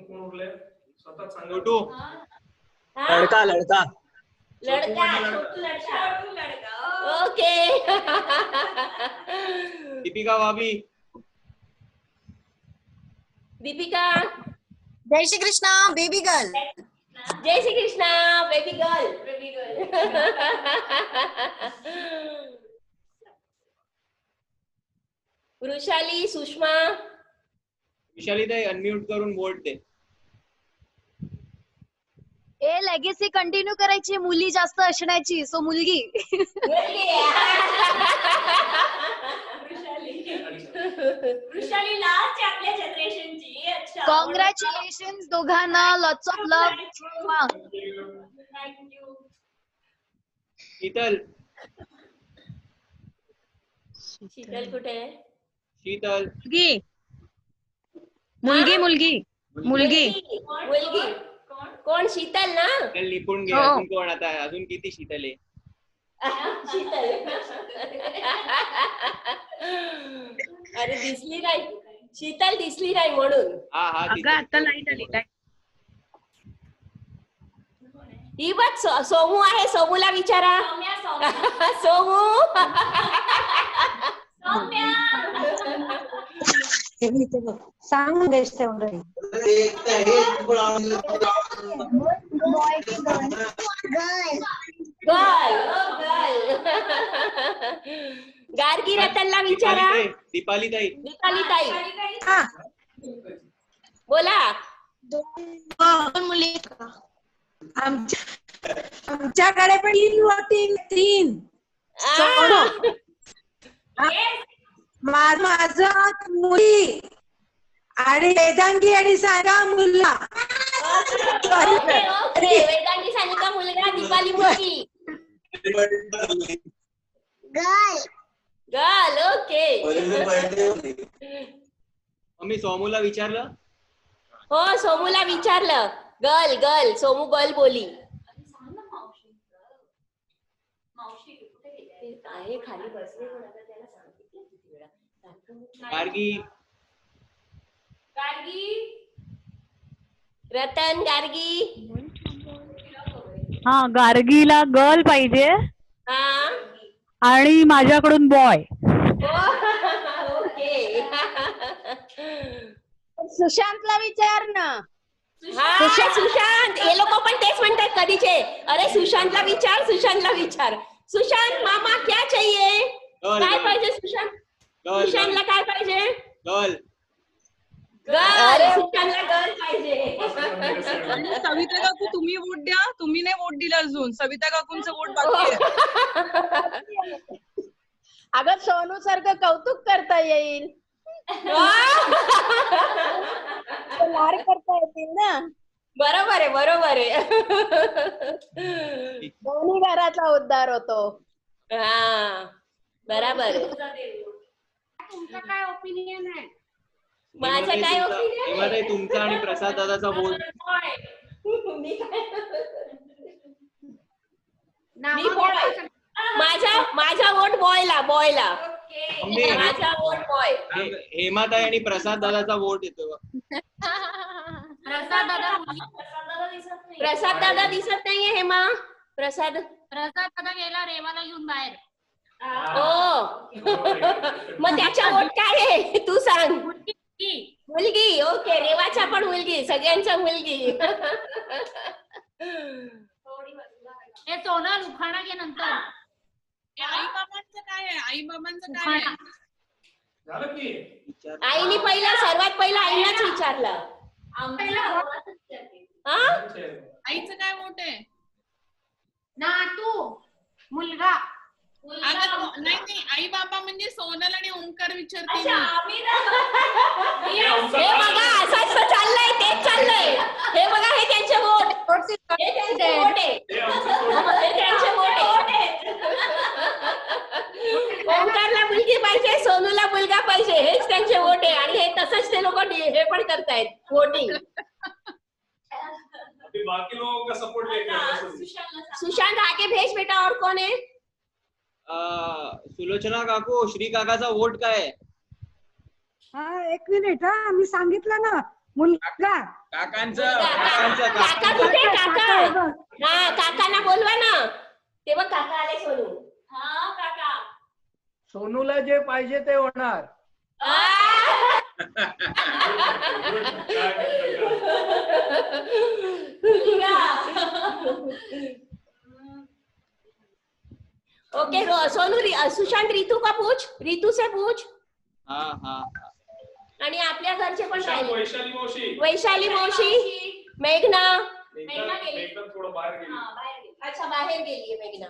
कोण उरले? स्वतः सांगा. छोटू. लड़का लड़का. ओके. दीपिका भाभी. दीपिका. जय श्री कृष्णा बेबी गर्ल. जय श्री कृष्णा बेबी गर्ल. वृषाली सुषमा. विशाली ताई अनम्यूट करून वोट दे. ए लेगेसी कंटिन्यू करायची. मुली जास्त असण्याची. सो मुलगी. वृषाली लास्ट आपल्या जनरेशनची. अच्छा कॉंग्रॅच्युलेशन दोघांना. Lots of love. Thank you. Sheetal. Sheetal कुठे? शीतल. मुलगी मुलगी मुलगी. कोण? शीतल ना. लिपून घे. अजून कोण आता? अजून किती शीतल आहे? शीतल. अरे दिसली नाही. शीतल दिसली नाही म्हणून. अगं आता लाईट आली. ही बघ सोमू आहे. सोमूला विचारा. सोमू. सांग देश तेवढं. गार्गी रतनला विचारा. दीपाली ताई. दीपाली ताई. बोला. मुली आमच्याकडे पण 3 वोटिंग. 3 माझं मुली आणि वेदांगी आणि सानिका मुलगा. वेदांगी सानिका मुलगा. दीपाली मुलगी. गर्ल. ओके. मम्मी सोमूला विचारलं? हो सोमूला विचारलं. गर्ल गर्ल सोमू गर्ल बोली. आहे खाली बसले पण आता त्याला सांगितलं किती वेळा. गार्गी. रतन गार्गी. हा गार्गीला गर्ल पाहिजे हा आणि माझ्याकडून बॉय. ओके. सुशांतला विचार ना. हा सुशांत हे लोक पण तेच म्हणतात कधीचे. अरे सुशांतला विचार सुशांतला विचार. सुशांत मामा क्या चाहिए? काय पाहिजे सुशांत? सुशांतला काय पाहिजे? गर्ल. गर्ल. सुशांतला गर्ल पाहिजे. सविता काकू तुम्ही वोट द्या. तुम्ही नाही वोट दिला अजून. सविता काकूंचं वोट बाकी आहे. अगं सोनू सारखं कौतुक करता येईल. लाड करता येतील ना. बरोबर आहे बरोबर आहे. दोन्ही घराचा उद्धार होतो. हा बरोबर आहे. तुमचं काय ओपिनियन आहे? माझं काय ओपिनियन? तुमचा आणि प्रसाद दादाचा वोट. माझा वोट बॉयला. बॉयला माझा वोट बॉय. हेमाताई आणि प्रसाद दादाचा वोट येतो. प्रसाद दादा दिसत नाहीये. हेमा प्रसाद दादा गेला रेवाला घेऊन बाहेर. हो मग त्याच्या वोट काय आहे तू सांग. मुलगी. ओके रेवाच्या पण मुलगी. सगळ्यांच्या मुलगी. हे सोनल उखाणा घे नंतर. आई बाबांचं काय आहे? आई बाबांचं काय आहे? आईने पहिला सर्वात पहिला आईलाच विचारलं. आईचं काय वोट आहे? नातू मुलगा. नाही आई बाबा म्हणजे सोनल आणि ओंकार विचारते. हे बघा असंच चाललंय. तेच चाललंय. हे बघा हे त्यांचे वोट. हे त्यांचे वोट आहे. हे त्यांचे वोट आहे. ओंकारला मुलगी पाहिजे. सोनूला मुलगा पाहिजे. हेच त्यांचे वोट आहे. आणि हे तसंच ते लोक हे पण करतायत वोटिंग. बाकी लोगों का सपोर्ट लेके सुशांत आगे भेज बेटा. और कौन है? सुलोचना काकू श्री काकाचा वोट काय आहे? हा एक मिनिट. हा मी सांगितलं ना मुलगा. काका कुठे? काका हा काकांना बोलवा ना. तेव्हा काका आले. सोनू. हा काका. सोनूला जे पाहिजे ते होणार. ओके सोनू. सुशांत रितू का पूछ. रितू से पूछ. हाँ. आणि आपल्या घरचे पण राहिले. वैशाली मौशी. वैशाली मौशी. मेघना. मेघना थोडं बाहेर गेली. अच्छा बाहेर गेलीये मेघना.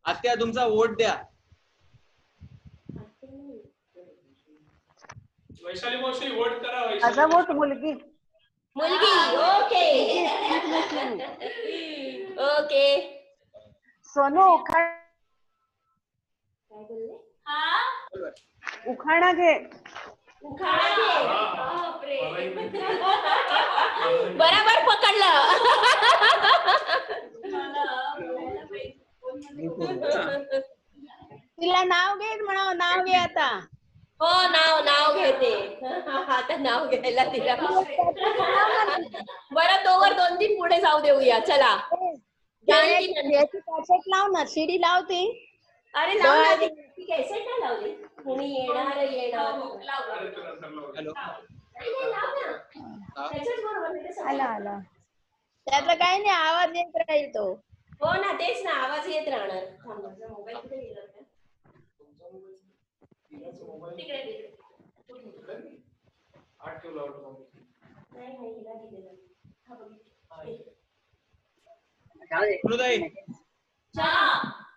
आत्या तुमचा वोट द्या. वैशाली मौशी वोट करा. माझा वोट मुलगी. मुलगी. Okay okay. सोनू उखाणा घे. बरोबर पकडलं. तिला नाव घे म्हणा. नाव घे आता. हो नाव घेते. आता नाव घ्यायला तिला. बरं तोवर 2-3 पुढे जाऊ देऊया. चला याची कॅसेट लाव ना. सीडी लावते. अरे लावली. कॅसेट नाही लावली. कुणी येणार. आला. त्याचा काही नाही. आवाज येत राहील तो. हो ना तेच ना आवाज येत राहणार. मोबाईल कुठे गेला होता?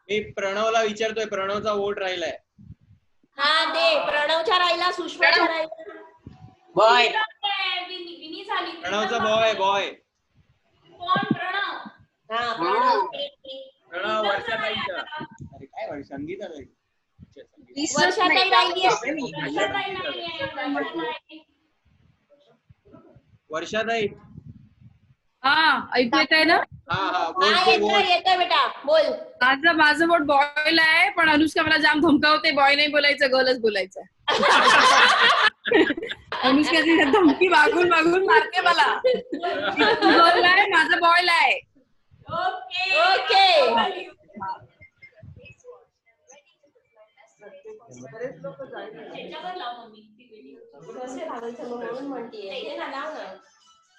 मी प्रणवला विचारतोय. प्रणवचा वोट राहिलाय. हा दे. प्रणवचा राहिला. सुषमाचा राहिला. बॉय. विनी झाली. प्रणवचा बॉय. कोण? प्रणव. हा प्रणव. प्रणव वर्षाताईचा. अरे काय संगीता ताई. वर्षाताई राहिली आहे. वर्षाताई हा ऐकू येत आहे ना? येतोय बेटा बोल. माझं बोट बॉईल आहे, पण अनुष्का मला जाम धमकावते, बॉय नाही बोलायचं, गर्लच बोलायचं. अनुष्काची धमकी मागून मारते मला. गर्ल आहे, माझं बॉईल आहे. ओके.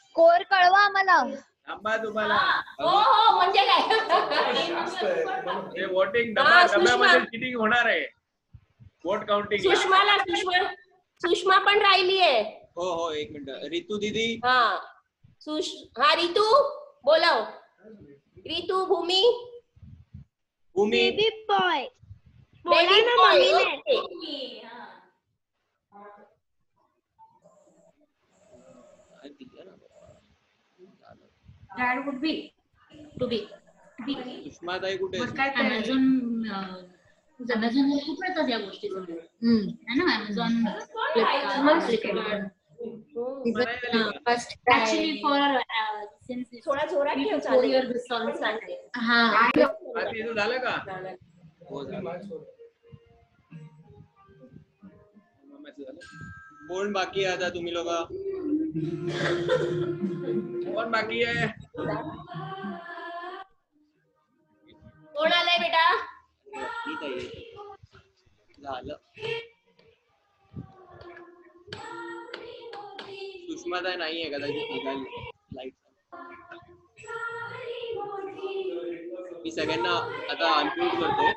स्कोर कळवा आम्हाला. थांबा तुम्हाला. हो म्हणजे काय वोटिंग डब्यामध्ये चिटिंग होणार आहे. Vote counting. सुषमा पण राहिली आहे. हो एक मिनिट. रितू दीदी. हा रितू बोलाव. Ritu Bhumi baby boy. Dad would be to be. सुषमाताई कुठे? Amazon खूप मिळतात या गोष्टी. है ना Amazon, Flipkart. Actually for since थोडा जोरात ठेव. 4 years this song started. हाँ. झालं का? कोण बाकी आहे आता तुम्ही लोक? कोण बाकी आहे? कोण आलंय बेटा? झालं. सुषमाताई नाहीये कदाचित. लाईट मी सगळ्यांना आता अनम्यूट करतोय.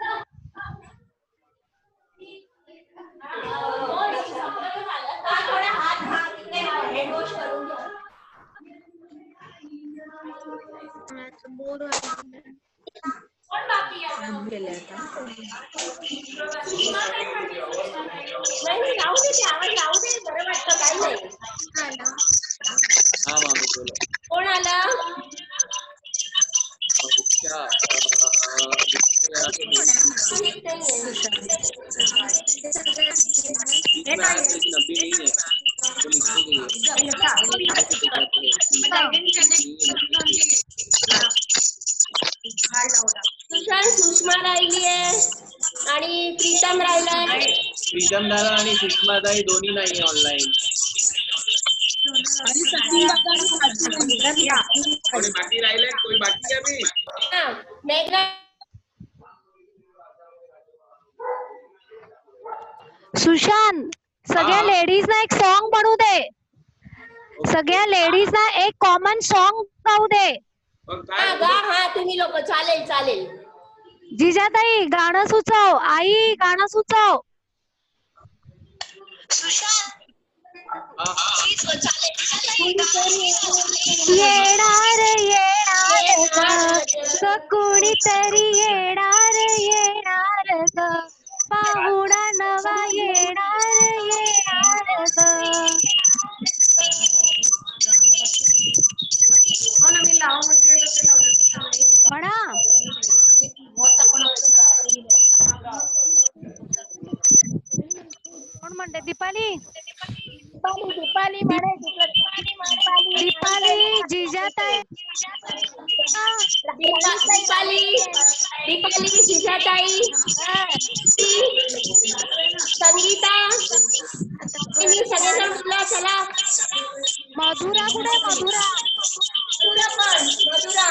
कोण आला? सुषमा राहिली आहे आणि प्रीतम राहिलाय. प्रीतम दादा आणि सुषमाताई दोन्ही नाही ऑनलाईन. बाकी राहिले कोई बाकी है भी? सुशांत सगळ्या लेडीज ना एक सॉन्ग म्हणू दे. सगळ्या लेडीज ना एक कॉमन सॉन्ग गाऊ दे. हा तुम्ही लोक. चालेल. जिजाताई गाणं सुचव. आई गाणं सुचव. येणार कुणीतरी येणार ग. पाहुणा नवा येणार ग. म्हणा. कोण म्हणते? दीपाली म्हणे. दीपाली जिजाताई. दीपाली जिजाताई संगीता सगळेजण बोला. चला. मधुरा कुठे? मधुरा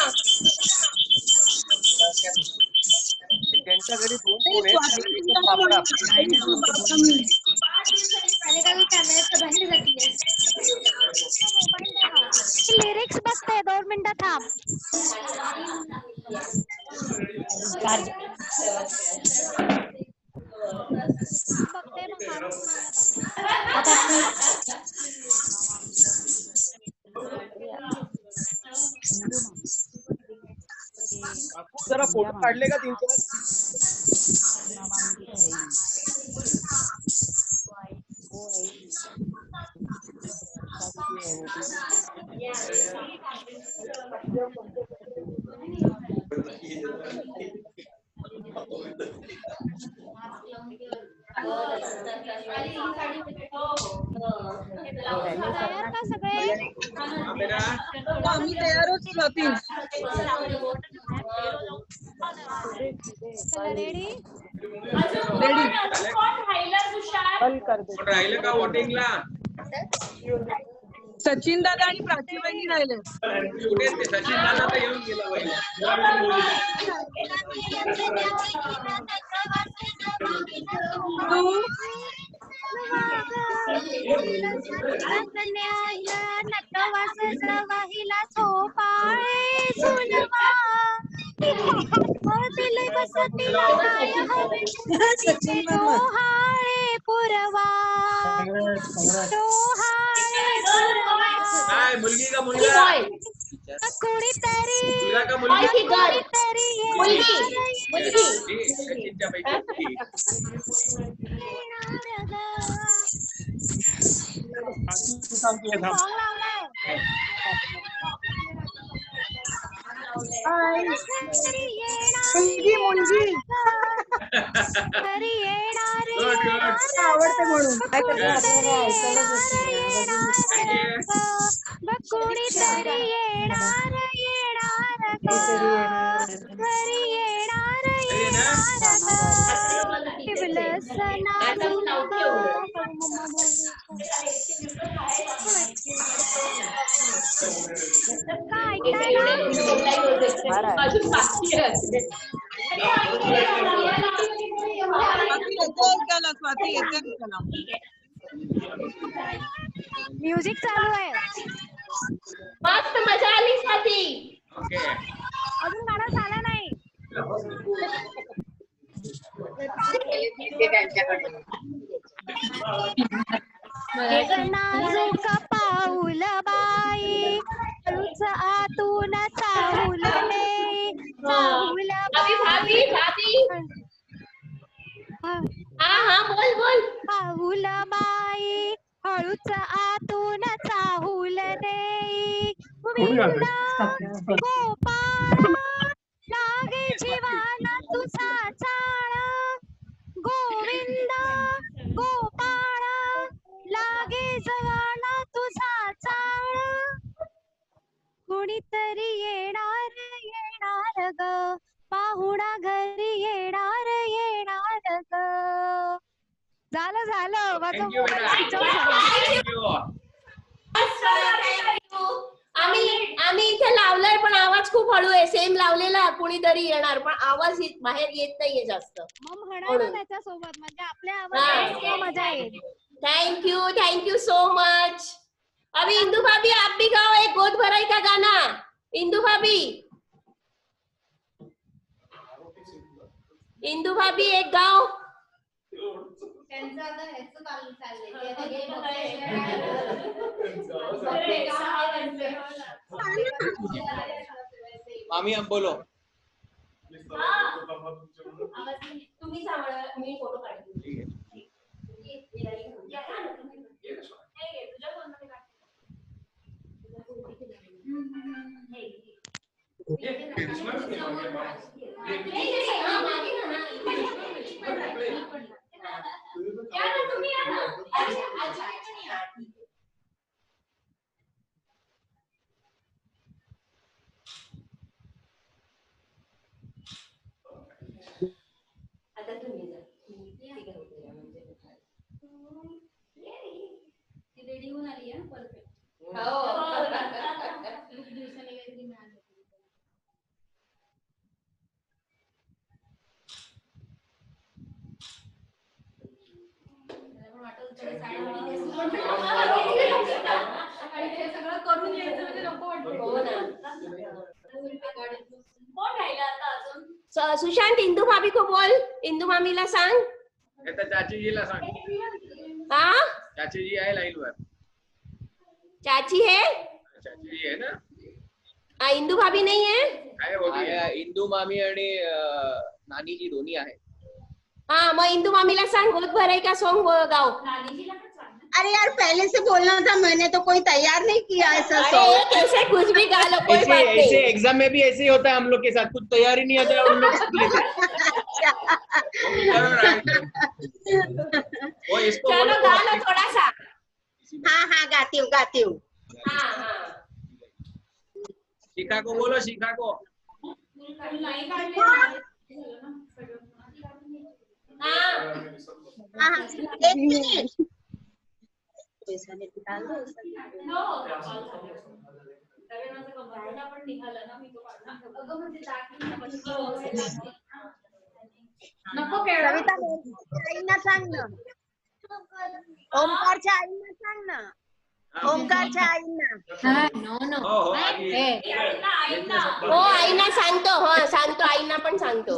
त्यांच्या घरी लिरिक्स बघते. 2 मिनिटं थांब. जरा फोटो काढले का 3-4? तयार का सगळे? आम्ही तयारच स्वाती. रेडी? राहिलं का वोटिंगला? सचिन दादा आणि प्राची बहिणी राहिले. कुठे ते सचिन दादा तर येऊन गेला पहिले. काय मुलगी का मुलगा? मुलगा का मुलगी? सचिनच्या पैकी. आवडते म्हणून म्युझिक चालू आहे. मस्त मजा आली स्वाती. अजून गाणं झालं नाही. नाजूक पाऊल बाई हळूच आतून चाहुलने चाहुल बोल पाऊल बाई हळूच आतून चाहुलने गोपाळ लागे जीवाना तुझा चाळ गोविंद गोपाळ लागे जवाना तुझा चाळ कोणीतरी येणार येणार ग पाहुणा घरी येणार येणार ग. झालं झालं माझं आम्ही इथे लावलंय पण आवाज खूप हळू आहे. सेम लावलेला कुणीतरी येणार पण आवाज बाहेर येत नाहीये जास्त. मग म्हणायला त्याच्यासोबत म्हणजे आपल्या आवाज मजा येईल. Thank you so much. अभी इंदु भाभी आप भी गाओ एक गोद भराई का गाना. इंदु भाभी एक गाओ. मामी अब बोलो. तुम्ही सांभाळा मी फोटो काढते. आता तुम्ही जा. रेडी होऊन आली आहे परफेक्ट. सगळं करून यायचं म्हणजे नको वाटतं. कोण राहिला आता अजून? सुशांत इंदू भाभी को बोल. इंदू मामीला सांग. चाचीजीला सांग. हाँ चाचीजी आहे लाईन वर. चाची है. चाचीजी आहे ना. हाँ इंदू भाभी नहीं है. इंदू मामी आणि नानीजी दोन्ही आहे. हाँ मग इंदू मामीला सांग गोद भराई का सॉन्ग गाओ. अरे यार पहले से बोलना था. मैंने तो कोई तैयार नहीं किया ऐसा सॉन्ग. कैसे कुछ भी गा लो कोई बात नहीं. ऐसे एग्जाम में भी ऐसे ही होता है हम लोग के साथ. कुछ तैयारी नहीं आता है हम लोग. वो इसको चलो बोलो गा लो थोड़ा सा। हाँ हाँ गाती हूँ गाती हूँ। हाँ हाँ शिखा को बोलो, शिखा को। हाँ हाँ एक मिनिट। पैसा निकाल दो। कविता आईना सांग ना. ओमकारच्या आईना सांग ना. ओमकारच्या आईना. हो आईना सांगतो. हो सांगतो, आईना पण सांगतो.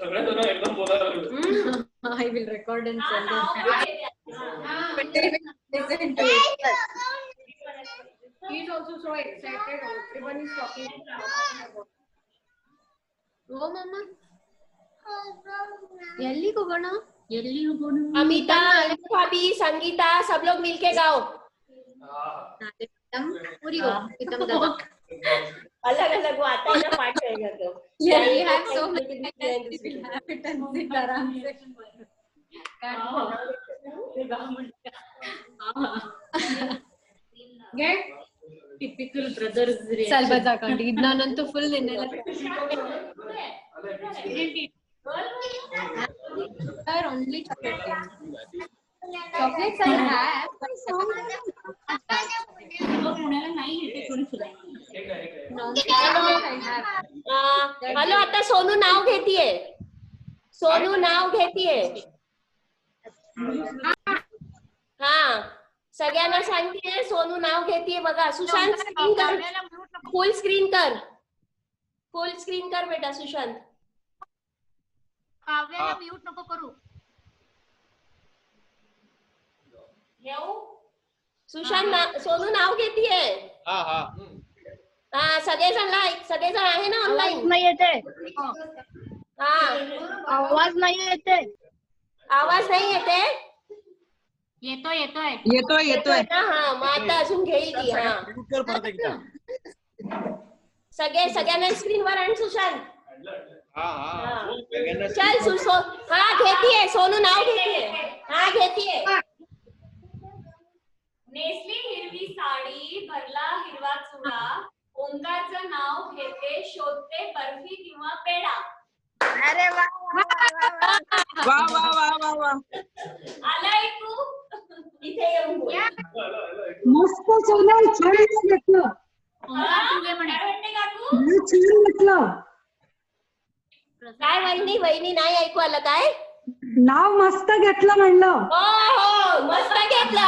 सगळेजण एकदम बोलायला लागले. I will record and send them. He is also so excited. Everyone is talking about. Oh, mama. Yelli को गाना. Yelli को गाना. अमिता, भाभी, संगीता, सब लोग मिलके गाओ. पूरी गो. एकदम दादा. अलग अलग वो आता है ना पार्ट रहेगा तो. Yeah, we have so many things to have it and sit आराम से. Get typical brothers reaction. चल बजा कर इदनानंद तो फुल लेने लगा. Are only chocolate. Chocolates I have. Hello आता सोनू नाव घेतीये. सोनू नाव घेतीये. हा सगळ्यांना सांगतीये सोनू नाव घेतीये बघा. सुशांत स्क्रीन कर. फुल स्क्रीन कर. फुल स्क्रीन कर बेटा सुशांत. काव्याला म्यूट नको करू. सुशांत सोनू नाव घेतीये. हाँ हाँ हा सगळेजण लाईक, सगळेजण आहे ना ऑनलाईन. नाही येते. हा आवाज नाही येते. आवाज नाही येते. येतोय. हा मग आता अजून घेईल की. हा सगळ्यांना स्क्रीनवर आण सुशांत. चल हा घेतीये. सोनू नाव घेतीये. हा घेतीये. नेसली हिरवी साडी, भरला हिरवा चुडा, ओंकारचं नाव घेते, शोधते बर्फी किंवा पेढा. अरे वा वा वा वा वा वा. आला ऐकू? इथे येऊन बोल. मस्त सोनल, छान म्हटलं. काय म्हणते काकू? छान म्हटलं. काय वहिनी नाही ऐकू आलं काय? नाव मस्त घेतलं म्हणलं. हो हो मस्त घेतलं.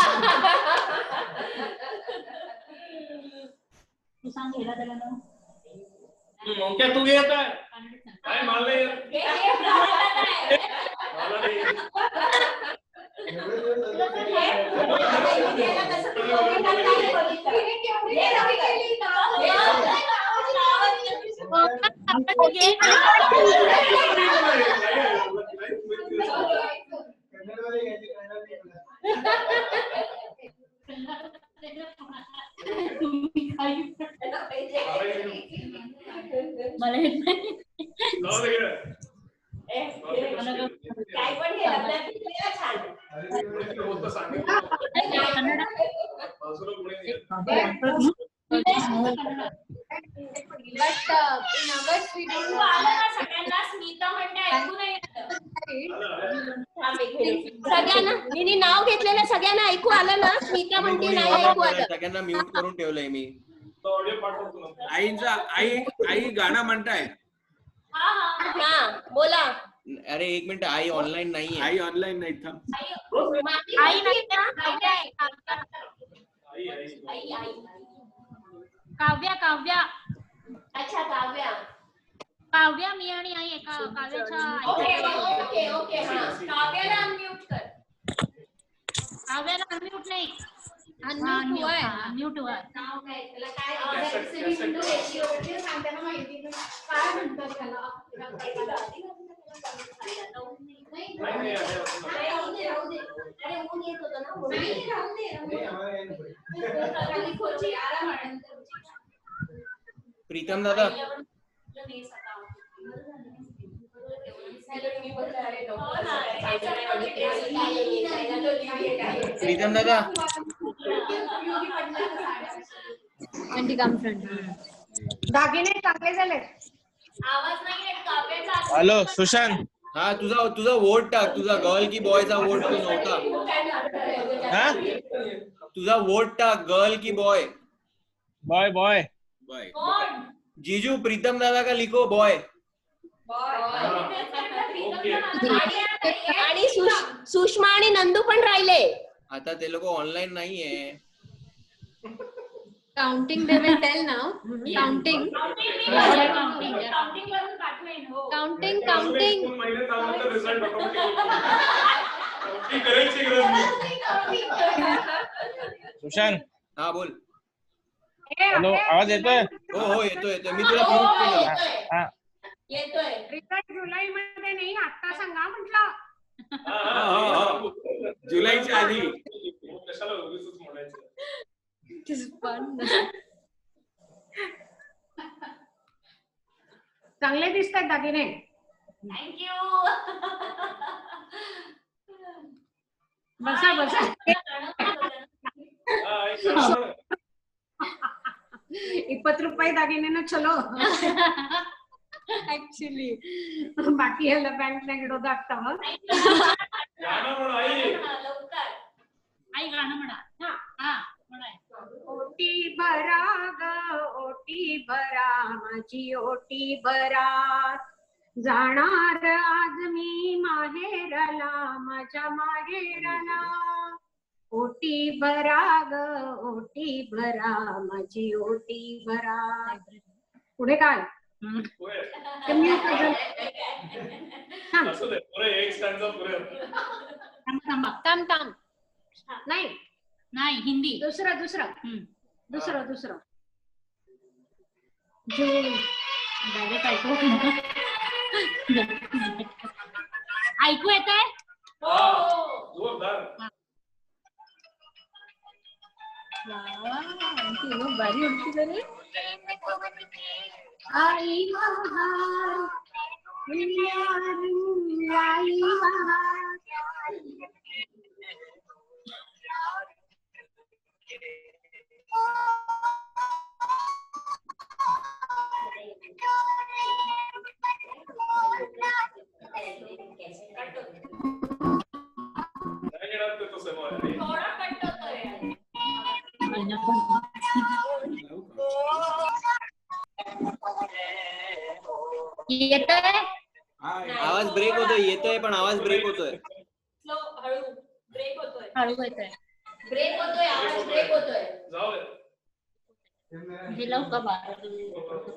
क्या तू घेत आहे काय मला मला येत नाही. काय पण घे छान. सगळ्यांना स्मिता म्हणते ऐकू नाही सगळ्यांना मी नाव घेतलेलं सगळ्यांना ऐकू आलं ना? स्मिता म्हणते नाही ऐकू आलं. सगळ्यांना म्यूट करून ठेवलंय मी. आई गाणं म्हणताय. हा बोला. अरे एक मिनिट, आई ऑनलाईन नाही. आई ऑनलाईन नाही. काव्या. अच्छा काव्या. काव्या मी आणि आई एका काव्याच्या. ओके हा काव्याला अनम्यूट कर. काव्याला अनम्यूट नाही. अनम्यूट हुआ. नाव काय त्याला काय सांगताना माहिती काय म्हणतात त्याला. राहू दे. अरे सॉन्ग येत होतं ना म्हणून. प्रीतम दादा प्रीतम दादा दागिने चांगले झाले. आवाज नाही येत काव्याचा. हॅलो सुशांत. हा तुझा वोट टाक. तुझा गर्ल की बॉयचा वोट तो नव्हता. हा तुझा वोट टाक. गर्ल की बॉय. Bye bye boy. जीजू प्रीतम दादा का लिखो बॉय. आणि सुषमा आणि नंदू पण राहिले. आता ते लोक ऑनलाईन नाहीये. Counting they will tell now. Counting. Counting. Sushant. हा बोल. हॅलो आवाज येतोय? हो येतोय. मी तुला फोन केला. हा येतोय. रिझल्ट जुलै मध्ये नाही, आता सांगा म्हटलं. जुलैच्या आधी. चांगले दिसतात दागिने. थँक्यू. बसा बसा. 20 रुपये दागिने ना चलो. Actually. बाकी ह्याला बँक नेगडो दाखता. आई गाणं म्हणा. हा म्हणाय. ओटी भरा ग ओटी भरा माझी ओटी भरा, जाणार आज मी माहेरला माझ्या माहेरला. ओटी भरा ग ओटी भरा माझी ओटी भरा. पुढे काय? थांब. नाही हिंदी. दुसरं जो डायरेक्ट ऐकू येतंय? भारी उडती रे. आई बहार आई बहार. येतोय? आवाज ब्रेक होतोय. येतोय पण आवाज ब्रेक होतोय. स्लो हळू ब्रेक होतोय. हळू येतोय. आवाज ब्रेक होतोय. हिलाव का बार.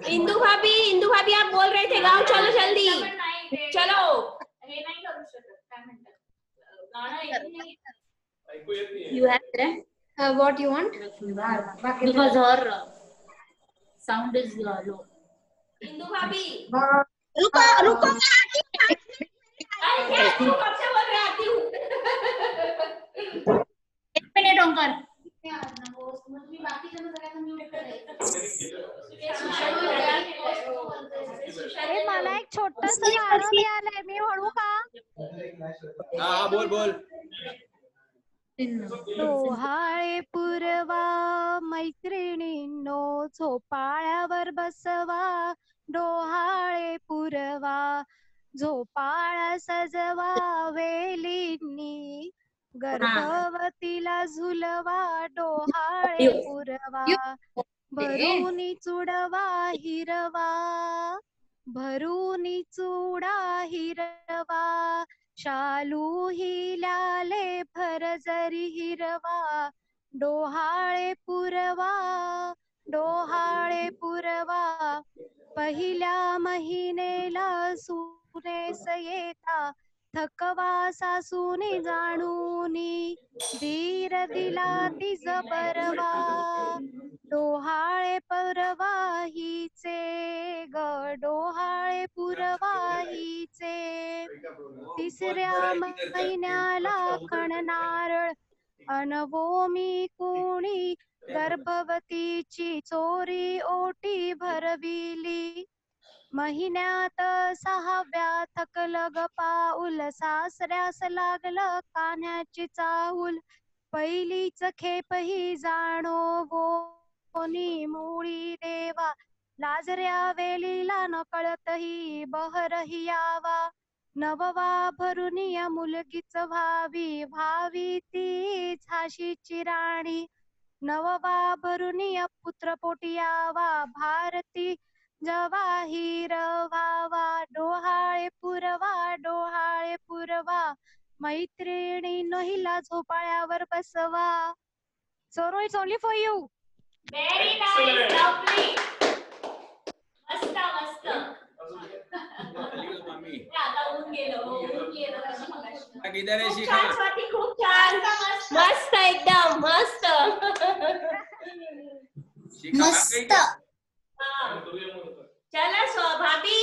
इंदू भाभी आप बोल रहे थे गाँव चलो जल्दी. चलो. हे नाही करू शकत. काय म्हणतात गाणं ऐकू येत नाही. You have that? What you want? Because our sound is low. Indu भाभी रुको रुको एक मिनिट ओंकार. अरे मला एक छोटस गाणं मिळालंय, मी म्हणू का? हा बोल. डोहाळे पुरवा मैत्रिणींनो झोपाळ्यावर बसवा, डोहाळे पुरवा झोपाळा सजवा, वेलींनी गर्भवतीला झुलवा, डोहाळे पुरवा भरूनी चुडवा हिरवा, भरूनी चुडा हिरवा, शालू हिल्याले भर जरी हिरवा, डोहाळे पुरवा, डोहाळे पुरवा, पहिल्या महिनेला सुनेस येता, थकवा सासूने जाणूनी, धीर दिला तिज बरवा, डोहाळे पुरवाहीचे ग डोहाळे पुरवाहीचे तिसऱ्या महिन्याला खणनारळ अनवोमी कुणी गर्भवतीची चोरी ओटी भरविली महिन्यात 6व्या थकलं ग पाऊल सासऱ्यास लागलं कान्ह्याची चाहूल पहिलीच खेप ही जाणो कोणी मुळी देवा लाजऱ्या वेलीला न कळतही बहरही यावा नववा भरुनिया मुलगीच व्हावी भावी ती झाशीची राणी नववा भरुनिया पुत्र पोटी यावा भारती जवाहीर व्हावा डोहाळे पुरवा मैत्रिणी नहिला झोपाळ्यावर बसवा. सोनो it's only for you. Very nice, lovely, मस्त मस्त. आता ऊन गेलं किती छान स्वाती, खूप छान, मस्त एकदम मस्त मस्त. चला भाभी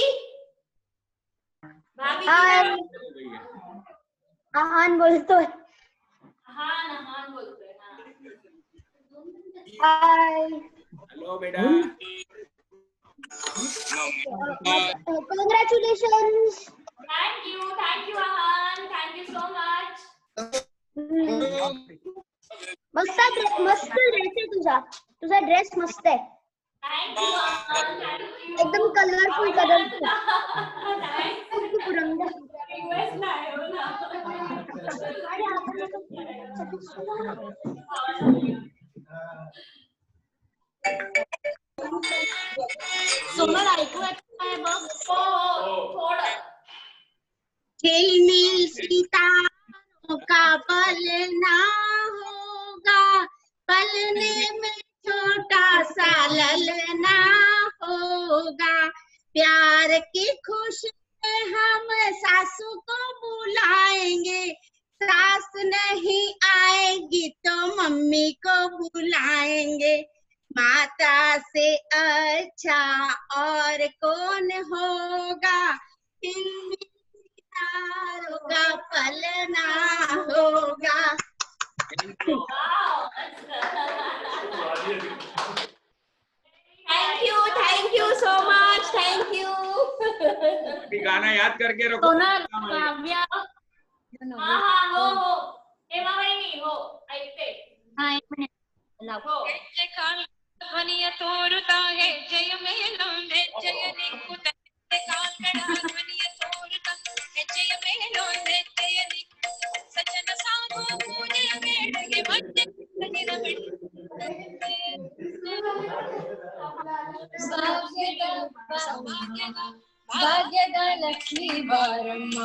आहान बोलतोय. हान बोलतोय. हाय. हॅलो बेटा. Congratulations. Thank you Aahan, thank you so much. मस्त ड्रेस आहे तुझा ड्रेस मस्त आहे. Thank you Aahan, thank you. एकदम कलरफुल सोनल ऐकू आहे बघ. थोडं. झिलमिल सितारों का पलना होगा पलने में छोटा सा ललना होगा प्यार की खुशी में हम सासू को बुलाएंगे सास नहीं आएगी तो मम्मी को बुलाएंगे माता से अच्छा और कौन होगा सितारों का पलना होगा. Thank you so much. Thank you. गाना याद करके रखो. काव्या. हो हेमा वहिनी हो ऐकते. जय काल ध्वनिय तोरुता है जय मेलोंदे जय निकुत काल गड़ा ध्वनिय तोरुता है जय मेलोंदे जय निकुत सजन साधु पूजे बेट के मध्य ಭಾಗ್ಯದ ಲಕ್ಷ್ಮೀ ಬಾರಮ್ಮ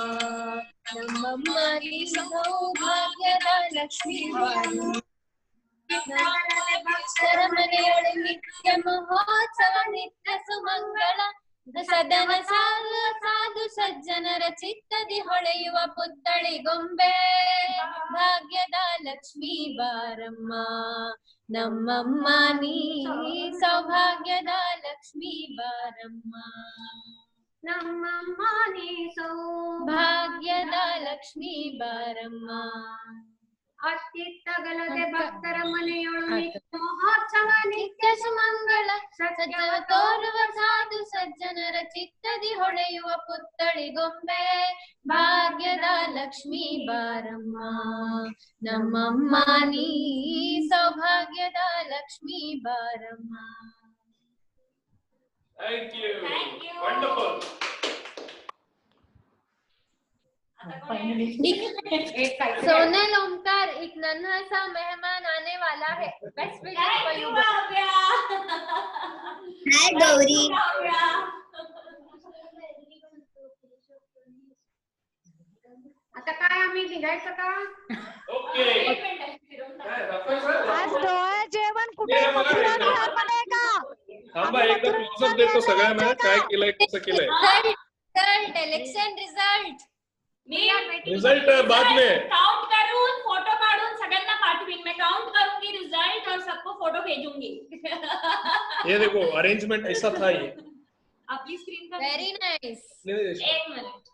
ನಮ್ಮಮ್ಮ ನೀ ಸೌಭಾಗ್ಯದ ಲಕ್ಷ್ಮೀ ಬಾರಮ್ಮ ಭಕ್ತರ ಮನೆಯೊಳ ನಿತ್ಯ ಮಹೋತ್ಸವ ನಿತ್ಯ ಸುಮಂಗಳ ಸದನ ಸಾಧು ಸಜ್ಜನರ ಚಿತ್ತದಿ ಹೊಳೆಯುವ ಪುತ್ಥಳಿ ಗೊಂಬೆ ಭಾಗ್ಯದ ಲಕ್ಷ್ಮೀ ಬಾರಮ್ಮ ನಮ್ಮಮ್ಮ ನೀ ಸೌಭಾಗ್ಯದ ಲಕ್ಷ್ಮೀ ಬಾರಮ್ಮ ನಮ್ಮಮ್ಮ ನೀ ಸೌಭಾಗ್ಯದ ಲಕ್ಷ್ಮೀ ಬಾರಮ್ಮ ಅತ್ತಿತ್ತಗಲದೆ ಭಕ್ತರ ಮನೆಯೊಳು ಮಹೋತ್ಸವ ನಿತ್ಯ ಸುಮಂಗಳ ಸಜ್ಜನ ತೋರುವ ಸಾಧು ಸಜ್ಜನರ ಚಿತ್ತದಿ ಹೊಳೆಯುವ ಪುತ್ಥಳಿ ಗೊಂಬೆ ಭಾಗ್ಯದ ಲಕ್ಷ್ಮೀ ಬಾರಮ್ಮ ನಮ್ಮಮ್ಮ ನೀ ಸೌಭಾಗ್ಯದ ಲಕ್ಷ್ಮೀ ಬಾರಮ್ಮ. Thank you. Wonderful. Sonal Omkar एक नन्हा सा मेहमान आने वाला है. Best wishes for you. Hi Gauri. आता काय आम्ही निघायचं का? ओके. आज डोळे जेवण कुठे का? थांबा एकदा क्लोजअप देतो सगळ्यांना काय केलंय कसं केलंय. रिजल्ट इलेक्शन रिजल्ट बाद में काउंट करून फोटो काढून सगळ्यांना पाठवीन. मैं काउंट करूंगी रिजल्ट और सबको फोटो भेजूंगी. ये देखो अरेंजमेंट ऐसा था ये. आपली स्क्रीन का व्हेरी नाइस. एक minute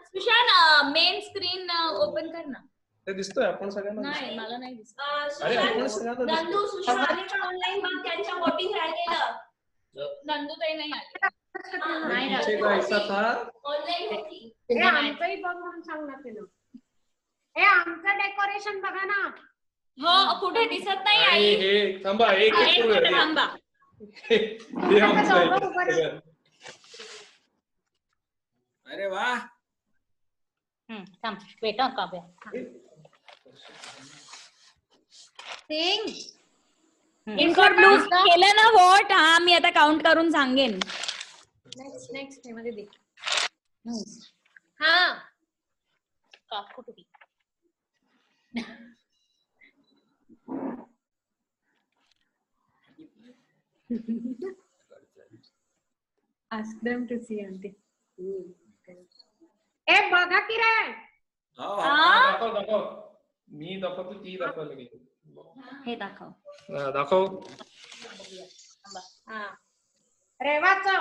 Sushant main screen open कर ना. ते दिसतोय आपण सगळ्यांना. नाही मला नाही दिसत. अरे आपण सगळ्यांना नंदू सुषमा ऑनलाईन बघ त्यांच्या वोटिंग राहिलेलं. नंदू ताई नाही आली. पीछे का ऐसा था. ऑनलाइन होती. हे आमचंही बघ म्हणून सांग ना तिला. हे आमचं डेकोरेशन बघा ना. हो कुठे दिसत नाही आणि आई. हे थांबा एक मिनिट थांबा. हे आमचं आहे. अरे वाह. थांब बेटा काव्या. सिंग ब्लूज केलं ना वोट. हा मी आता काउंट करून सांगेन. नेक्स्ट मध्ये दे. हा काकू to be. Ask them to see auntie. ए बघा की रे. दाखव. मी दाखवतो ती दाखव लगेच. हे दाखव. दाखव. रेवाचं.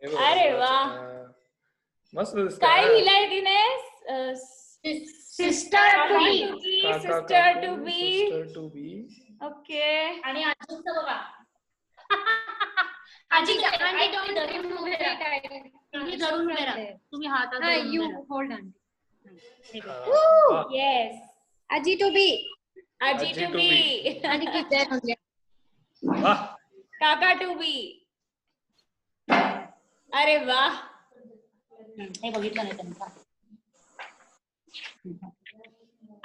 अरे वा. मस्त दिसतंय. काय लिहिलंय तिने. Sister to be. Sister to be. Sister to be. Okay. आणि आजीचं बघा. आजी तुम्ही धरून उभे राहा. तुम्ही हातात You hold auntie. Yes. Aji to be. आजी टू बी. आणि keep that on there. काका टू बी. अरे वा. हे बघितलं नाही त्यांचा.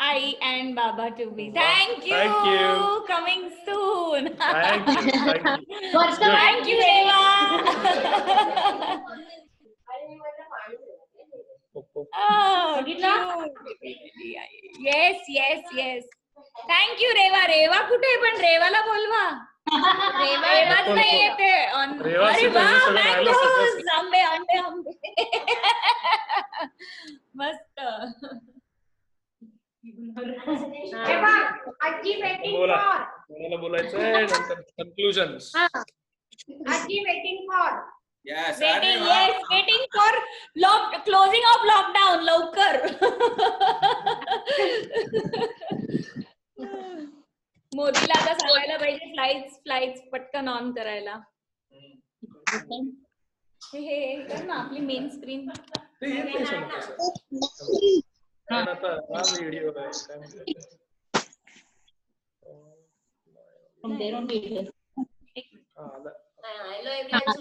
आई अँड बाबा to be. Thank you. Thank you. Coming soon. Thank you Reva. Yes. Thank you Reva. Reva कुठे पण रेवाला बोलवा. रेवाच नाही येते. अरे वा मँगोज. आंबे. मस्त. आजी वेटिंग बोला. फॉर. मला बोलायचंय नंतर कन्क्लुजन. आजी waiting for. Yes. Waiting for closing of lockdown. लवकर. मोदीला आता सांगायला पाहिजे फ्लाइट्स पटकन ऑन करायला. हे कर ना आपली मेन स्क्रीन. ते येत नाही समजतं. आता हा व्हिडिओ आहे. Hello everyone.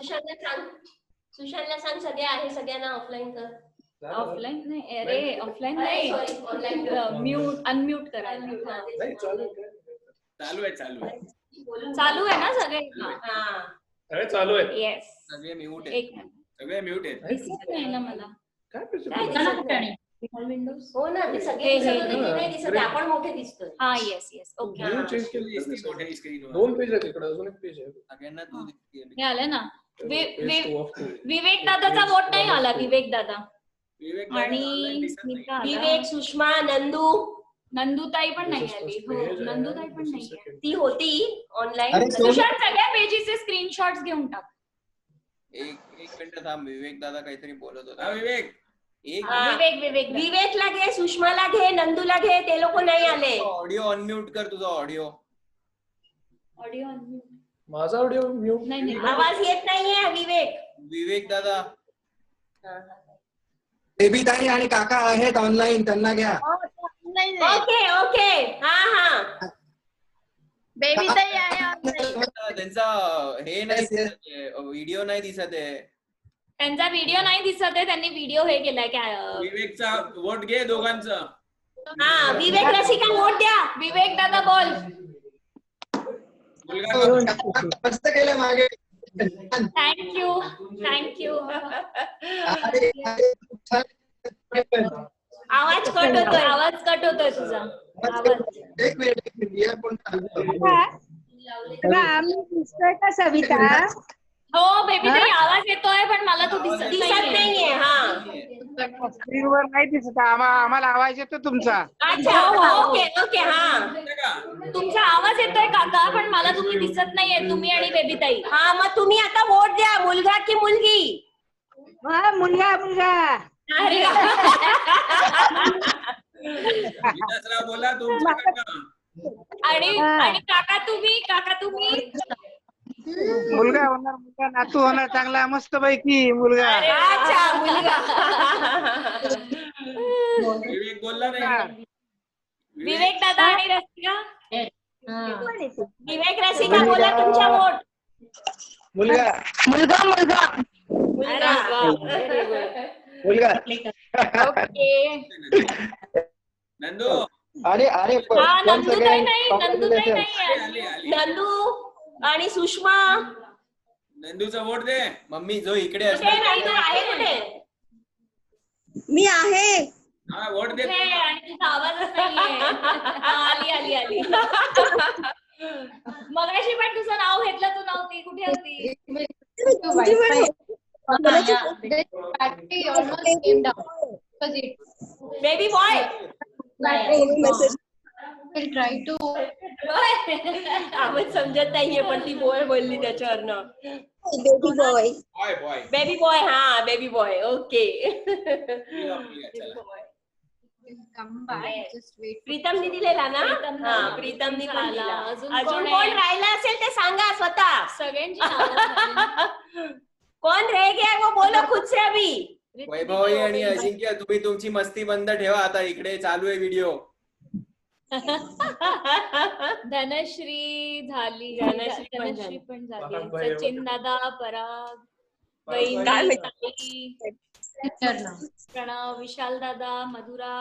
सुशांतला सांग सगळे आहे सगळ्यांना ऑफलाईन कर. ऑफलाईन नाही. अरे ऑफलाईन नाही. ऑनलाईन म्यूट अनम्यूट करायला. नाही चालू आहे ना सगळे. अरे चालू आहे. येस. सगळे म्यूट एक आहेत. सगळे म्यूट आहेत. दिसत नाही ना मला. काय विंडोज. हो ना ते सगळे नाही दिसत. आपण मोठे दिसतोय. हा येस. ओके. व्ह्यू चेंज केलं. 2 पेज आहेत इकडे. अजून एक पेज आहे. सगळ्यांना हे आलं ना. विवेक दादाचा वोट नाही आला. विवेक दादा आणि विवेक, सुषमा, नंदूताई पण नाही आली. हो नंदूताई पण नाही. ती होती ऑनलाईन. सुशांत सगळ्या पेजीचे स्क्रीनशॉट्स घेऊन टाक. एक मिनिट थांब. विवेक दादा काहीतरी बोलत होता. विवेक विवेकला घे, सुषमाला घे, नंदूला घे. ते लोक नाही आले. ऑडिओ अनम्यूट कर. तुझा ऑडिओ अनम्यूट. माझा ऑडिओ म्यूट नाही. आवाज येत नाहीये. विवेक दादा. बेबी ताई आणि काका आहेत ऑनलाईन. त्यांना घ्या. ओके. हा. बेबी ताई आहे. त्यांचा हे नाही व्हिडिओ नाही दिसत आहे. त्यांचा व्हिडिओ नाही दिसत आहे. त्यांनी व्हिडिओ हे केलाय काय. विवेकचा वोट घे दोघांचा. हा विवेक रसिका वोट द्या. विवेक दादा बोल. मस्त केलं मागे. थँक्यू. आवाज कट होतोय तुझा. एक मिनिट. का सविता. हो बेबी ताई आवाज येतोय पण मला तो दिसत नाहीये. हा स्क्रीनवर नाही दिसत. आम्हाला आवाज येतो तुमचा. अच्छा ओके ओके. हा तुमचा आवाज येतोय काका पण मला तुम्ही दिसत नाहीये, तुम्ही आणि बेबी ताई. हा मग तुम्ही आता वोट द्या, मुलगा की मुलगी? मुलगा मुलगा. अरे बोला तुमचा. आणि काका तुम्ही मुलगा होणार, मुलगा नातू होणार चांगला मस्त पैकी मुलगा. अच्छा मुलगा. विवेक बोलला नाही. विवेक दादा आणि रसिका. विवेक रसिका बोला तुमच्या वोट. मुलगा मुलगा मुलगा मुलगा. ओके. नंदू. अरे नंदूताई नाही. नंदू आणि सुषमा. नंदूचा वोट दे. मम्मी जो इकडे आहे कुठे? मी आहे. हा वोट दे. आणि तुझा आवाजच नाहीये. आली मगाशी पण तुझं नाव घेतलं, तू नव्हती, कुठे होती? Baby boy. आवाज समजत नाहीये पण ती बॉय बोलली त्याच्यावरनं. Baby boy. हा बेबी बॉय. ओके. प्रीतम नी दिलेला ना? हा प्रीतम नी पण दिला. अजून कोण राहिला असेल ते सांगा स्वतः. सगळ्यांची कोण रह गया वो बोलो खुद से अभी. वैभव आणि अजिंक्य तुम्ही तुमची मस्ती बंद ठेवा, आता इकडे चालू आहे व्हिडिओ. धनश्री झाली. धनश्री पण झाली. सचिन दादा, पराग, प्रणव, विशाल दादा, मधुरा.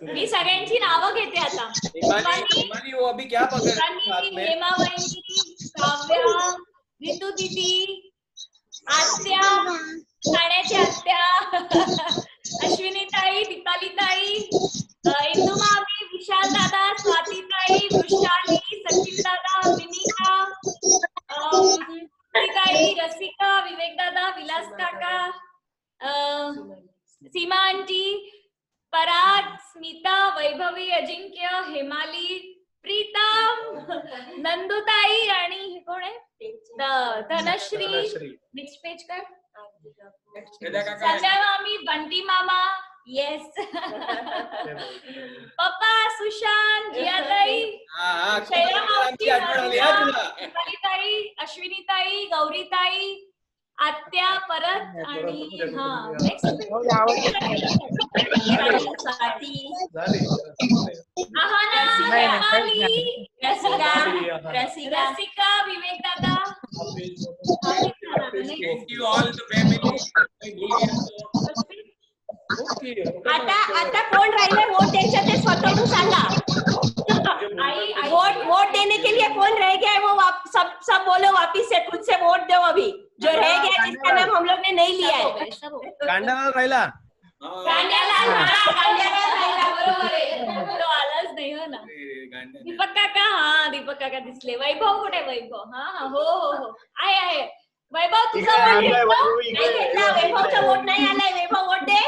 मी सगळ्यांची नावं घेते आता. हेमा वहिनी, काव्या, रितू दीदी, आत्या, ठाण्याच्या आत्या, अश्विनी ताई, दीपाली ताई, इंदू मामी, विशाल दादा, स्वाती ताई, वृषाली, सचिन दादा, विनिका, ताई, रसिका, विवेक दादा, विलास काका, सीमा आंटी, पराग, स्मिता, वैभवी, अजिंक्य, हेमाली, प्रीतम, नंदुताई आणि कोण आहे? धनश्री. नेक्स्ट पेज कर. संजय मामी, बंटी मामा. येस. पप्पा, सुशांत, जियाताई, शैला मावशी, ताई, अश्विनी ताई, गौरी ताई, आत्या परत आणि रसिका, विवेक दादा. आता कोण राहिले वोट द्यायचं ते स्वतःहून सांगा. वोट देने के लिए कौन रह गया है वो सब बोलो वापिस से, खुद से वोट दो अभी. जो रह गया जिसका नाम हम लोग ने नहीं लिया है. कांडालाल राहिला. बरोबर आहे. तो आलाच नाही. हो ना. दीपक काका. हा दीपक काका दिसले. वैभव कुठे? वैभव. हा हो आहे. वैभव तुझा वैभवचा वोट नाही आलाय. वैभव वोट दे.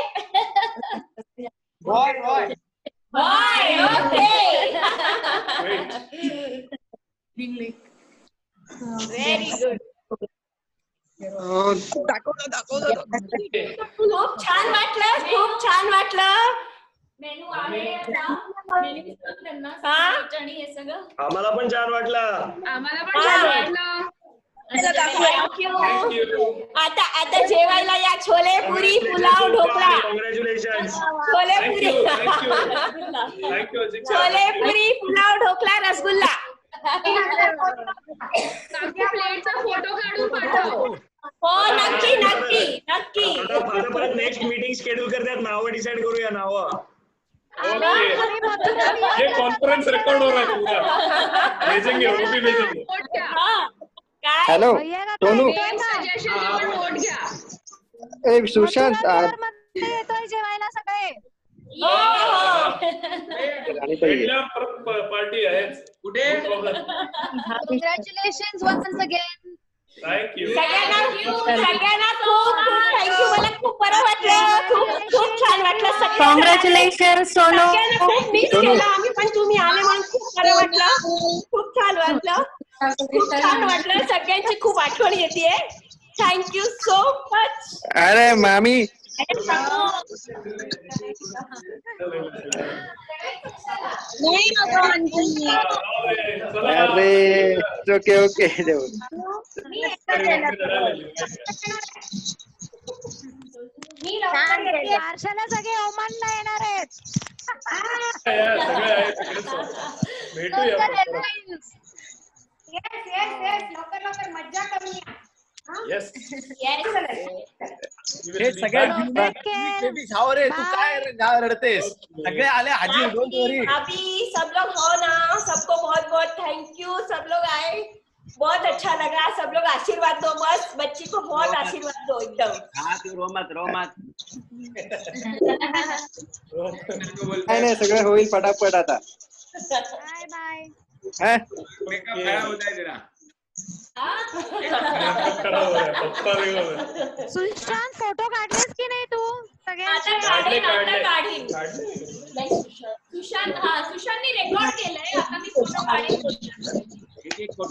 Very good. खूप छान वाटलं. मेनू आहे त्यांना आणि हे सगळं. आम्हाला पण छान वाटलं. आता जेवायला या. छोले पुरी, पुलाव, ढोकळा. कॉंग्रॅच्युलेशन. छोले पुरी, पुलाव, ढोकळा, रसगुल्ला. फोटो काढून पाठव. हो नक्की. परत नेक्स्ट मीटिंग शेड्यूल करतात. नावं डिसाइड करूया. नावं ये कॉन्फ्रेंस रिकॉर्ड हो रहा है पूरा. भेजेंगे वो भी भेजेंगे. हॅलो सोनू. एक सुशांत येतोय जेवायला सगळे. पार्टी आहे कुठे? Congratulations once again. थँक्यू सगळ्यांना खूप थँक्यू. मला खूप बरं वाटलं, खूप छान वाटलं. कॉंग्रॅच्युलेशन सोनू. खूप मिस केलं आम्ही, पण तुम्ही आले म्हणून खूप बरं वाटलं, खूप छान वाटलं, खूप छान वाटलं. सगळ्यांची खूप आठवण येते. Thank you so much. अरे मामी अरे ओके ओके पार्शाला सगळे ओमानला येणार आहेत. भेटूया लवकर मज्जा करूया. येस हे सगळे जाओ रे, तू काय रडतेस? सगळे आले हाजीर, डोंट वरी. अभी सब लोग हो ना, सबको बहुत बहुत थैंक यू. सब लोग आए, बहुत अच्छा लगा. सब लोग आशीर्वाद दो, बस बच्ची को बहुत आशीर्वाद दो एकदम. हाँ तू रो मत नाही सगळं होईल पटापट आता. Bye bye. मेकअप खड़ा होता है तेरा. सुशांत फोटो काढलेस की नाही तू सगळ्यांचे? सुशांतनी रेकॉर्ड केलंय, आता मी फोटो काढेन.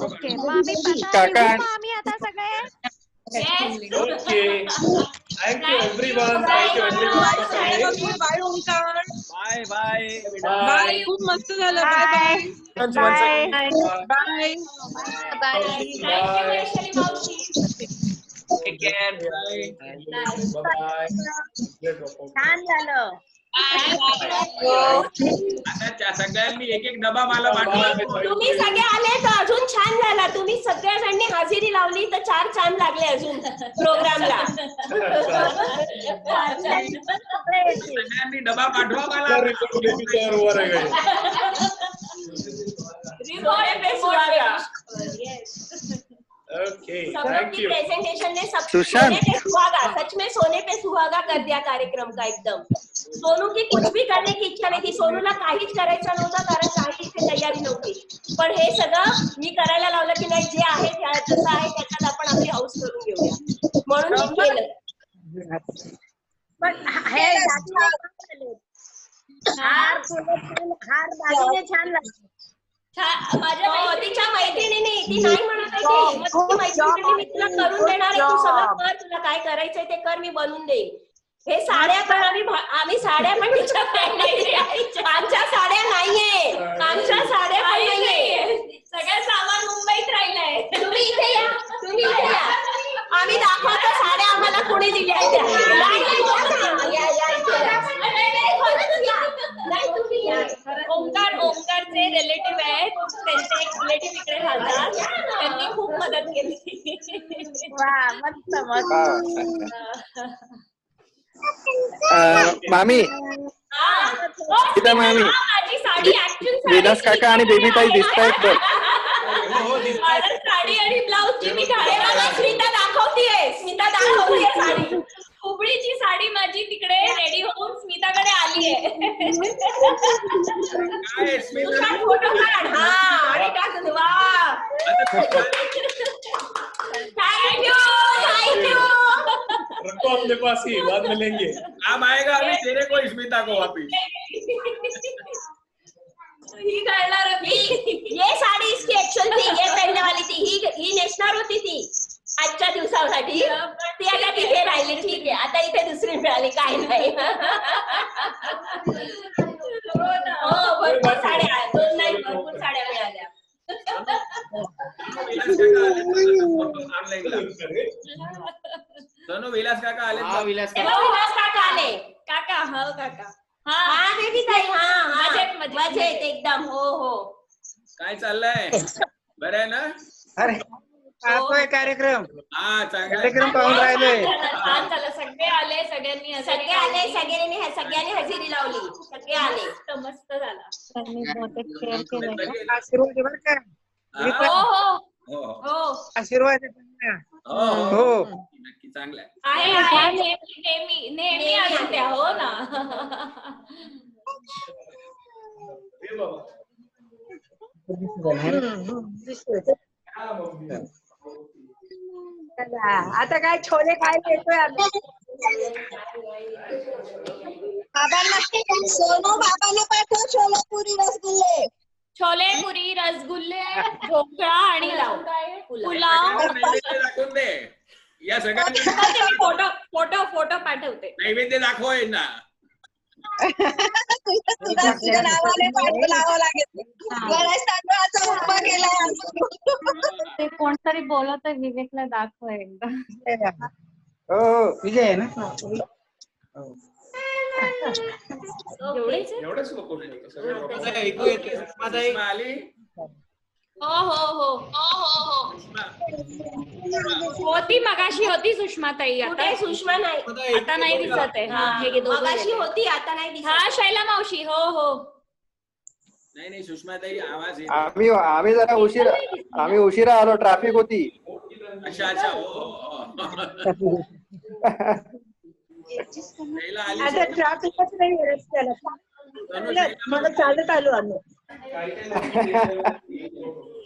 ओके मग आम्ही आम्ही आता सगळे. Okay thank you everyone. Bye Omkar. Bye bye bye. खूप मस्त झालं. Bye bye bye bye. Take care. Bye. छान झालं. आता सगळ्यांनी एक एक डबा मला पाठवा. तुम्ही सगळे आले तर अजून छान झाला. तुम्ही सगळ्यांनी हजेरी लावली तर 4 चांद लागले अजून प्रोग्रामला. सगळ्यांनी डबा पाठवा मला. Okay thank you. प्रेजेंटेशन ने सब सुशांत. सोने पे सुहागा, सच में सोने पे सुहागा कर दिया कार्यक्रम का एकदम. सोनू की कुछ भी करने की इच्छा नहीं थी. सोनूला काहीच करायचं नव्हतं, कारण काही इथे तयारी नव्हती. पण हे सगळं मी करायला लावलं की नाही, जे आहे जसं आहे त्याच्यात आपण आपली हौस करून घेऊया, म्हणून मी केलं. पण हे हार दागिने छान लागले. माझ्या तिच्या मैत्रिणीने, ती नाही म्हणत आहे, ती मैत्रिणी मी तुला करून देणार आहे, तू सगळं कर, तुला काय करायचंय ते कर, मी बनवून देईन. हे साड्या पण आम्ही साड्या पण तिच्या आमच्या साड्या नाहीये, आमच्या साड्या पण नाहीये. सगळं सामान मुंबईत राहिलंय. तुम्ही इथे या, तुम्ही इथे या, आम्ही दाखवतो साड्या आम्हाला कोणी दिल्या आहेत. ओंकारचे रिलेटिव्ह आहेत, त्यांचे एक रिलेटिव्ह इकडे राहतात, त्यांनी खूप मदत केली. वा मस्त मस्त. मामी मामी माझी साडी विलास काका आणि बेबी ताई दिसतायत बघ. साडी आणि ब्लाऊज मी स्मिता दाखवतीये साडी. हुबळीची साडी माझी तिकडे रेडी होऊन स्मिताकडे आली आहे. फोटो काढ. हा आणि टाक. वा थँक्यू. रखो अपने पास ही, बाद में लेंगे. काम आएगा अभी तेरे को स्मिता को वापिस. ही घालणार होती, ये साडी इसकी एक्चुअल थी, ये पहनने वाली थी, ही नेसणार होती ती आजच्या दिवसासाठी. ती आता तिथे राहिली. ठीक आहे, आता इथे दुसरी मिळाली, काय नाही. हो भरपूर साड्या, 2 नाही भरपूर साड्या मिळाल्या. सोनू विलास काका आले. विलास काका आले. काका हो काका. हा बेबी ताई. हा मजेत एकदम. हो हो. काय चाललंय? बरं आहे ना? अरे पाहतोय कार्यक्रम. हा चांगला कार्यक्रम पाहून राहिलोय. छान झालं, सगळे आले, सगळ्यांनी हजेरी लावली, सगळे आले. मस्त झाला. आशीर्वाद बरं का. हो आशीर्वाद हो नक्की चांगला आहे. नेहमी आणून द्या. हो ना. आता काय छोले खायला येतोय आता. बाबांना सोनू बाबांना पाठव सोलापुरी रसगुल्ले. छोले पुरी रसगुल्ले ढोकळा आणि पुलाव. दाखवून दे या सगळ्यांना. फोटो फोटो फोटो पाठवते. नैवेद्य दाखवाय ना. तुझ्या नावाने पाठवू लावावं लागेल. गणेश तांदळाचा उपमा केला. ते कोणतरी बोलत आहे विवेकला दाखव एकदा. हो विजय आहे ना. एवढेच लोक ऐकू येते. सुषमा आली. हो हो हो होती मगाशी होती सुषमाताई. आता सुषमा नाही, आता नाही दिसत आहे. हा हे मगाशी होती आता नाही दिसत. हा शैला मावशी. हो हो नाही सुषमाताई आवाज येत. आम्ही जरा उशिरा आलो. ट्रॅफिक होती. अच्छा अच्छा. आता ट्रॅफिकच नाही रस्त्याला. मला चालत आलो आम्ही.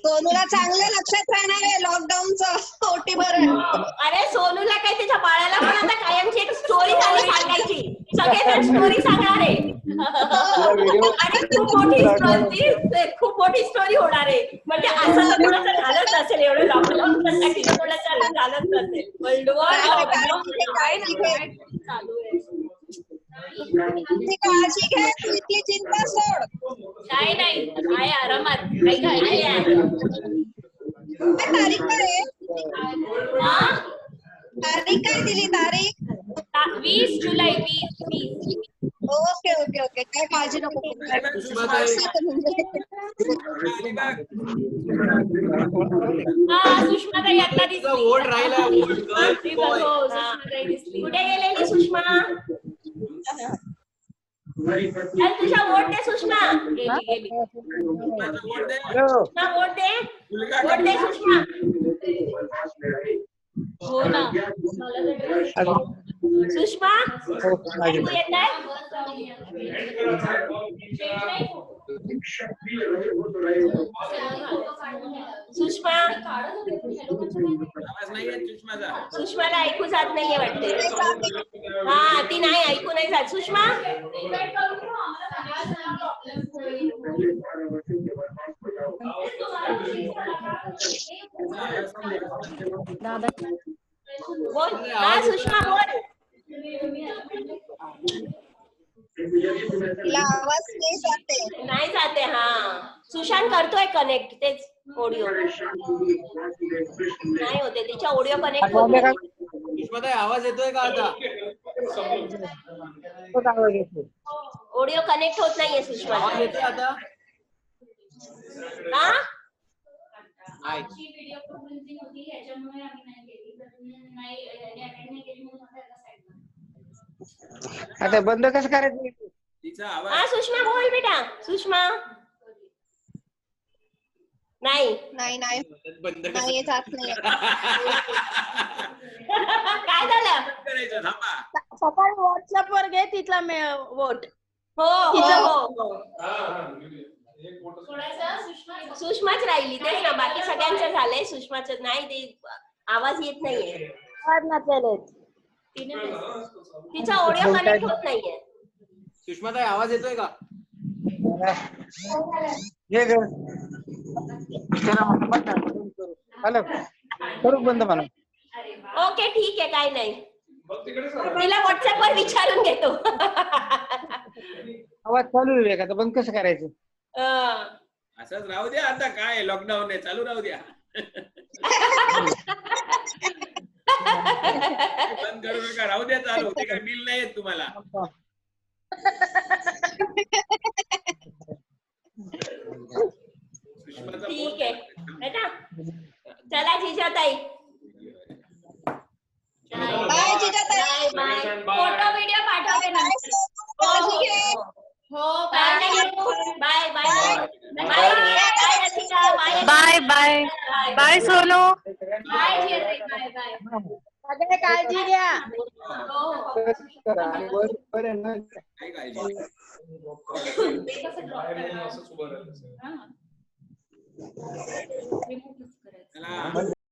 सोनूला चांगलं लक्षात राहणार आहे लॉकडाऊनचं ओटी भरण. अरे सोनूला काय त्याच्या बाळाला पण आता कायमची एक स्टोरी सांगायची. सगळेजण स्टोरी सांगणार आहे आणि खूप मोठी स्टोरी होणार आहे. म्हणजे असं तर कोणाचं झालंच नसेल. एवढं लॉकडाऊन कोणाचं झालंच नसेल. वर्ल्ड वॉर काय नाही चालू आहे. काळजी घे. तू इथली चिंता सोड. काय नाही काय आरामात. काही काळजी आहे. तारीख काय तारीख काय दिली तारीख? 20 जुलै. 20. Okay okay okay. काय काळजी नको. सुषमाताई आता दिसली. वोट राहिला. कुठे गेलेली सुषमा? तुझा वोट दे सुषमा. गेली सुषमा. वोट दे सुषमा. हो ना सुषमा ऐकू येत आहे? सुषमा सुषमाला ऐकू जात नाहीये वाटते. हा ती नाही ऐकू नाही जात. सुषमा बोल. हा सुषमा बोल. तिला आवाज नाही जाते. हा सुशांत करतोय कनेक्ट. तेच ऑडिओ नाही होते. तिच्या ऑडिओ कनेक्ट होते. सुषमाताई आवाज येतोय का आता? ऑडिओ कनेक्ट होत नाहीये सुषमा. आवाज येतोय आता? हा आता बंद कसं करायचं? हा सुषमा बोल बेटा. सुषमा नाही नाही नाही नाही जात नाही. काय झालं? सकाळी व्हॉट्सअप वर घे तिथला वोट. हो सुषमाच राहिली. तेच ना बाकी सगळ्यांचं झालंय. सुषमाच नाही. ते आवाज येत नाहीये. तिचा ऑडिओ कनेक्ट होत नाहीये. सुषमाताई आवाज येतोय का? हॅलो करू बंद मला. ओके ठीक आहे. काय नाही. तिला व्हॉट्सअप वर विचारून घेतो. आवाज चालू आहे का? आता बंद कसं करायचं? असंच राहू द्या. आता काय लॉकडाऊन आहे चालू राहू द्या. बंद करू नका. राहू द्या चालू. ते काय बिल नाही येत तुम्हाला. ठीक आहे बेटा. चला Jijatai. Bye Jijatai. Photo video पाठवते ना. हो bye bye bye bye bye bye Sonu. Bye bye bye. सगळे काळजी घ्या. चला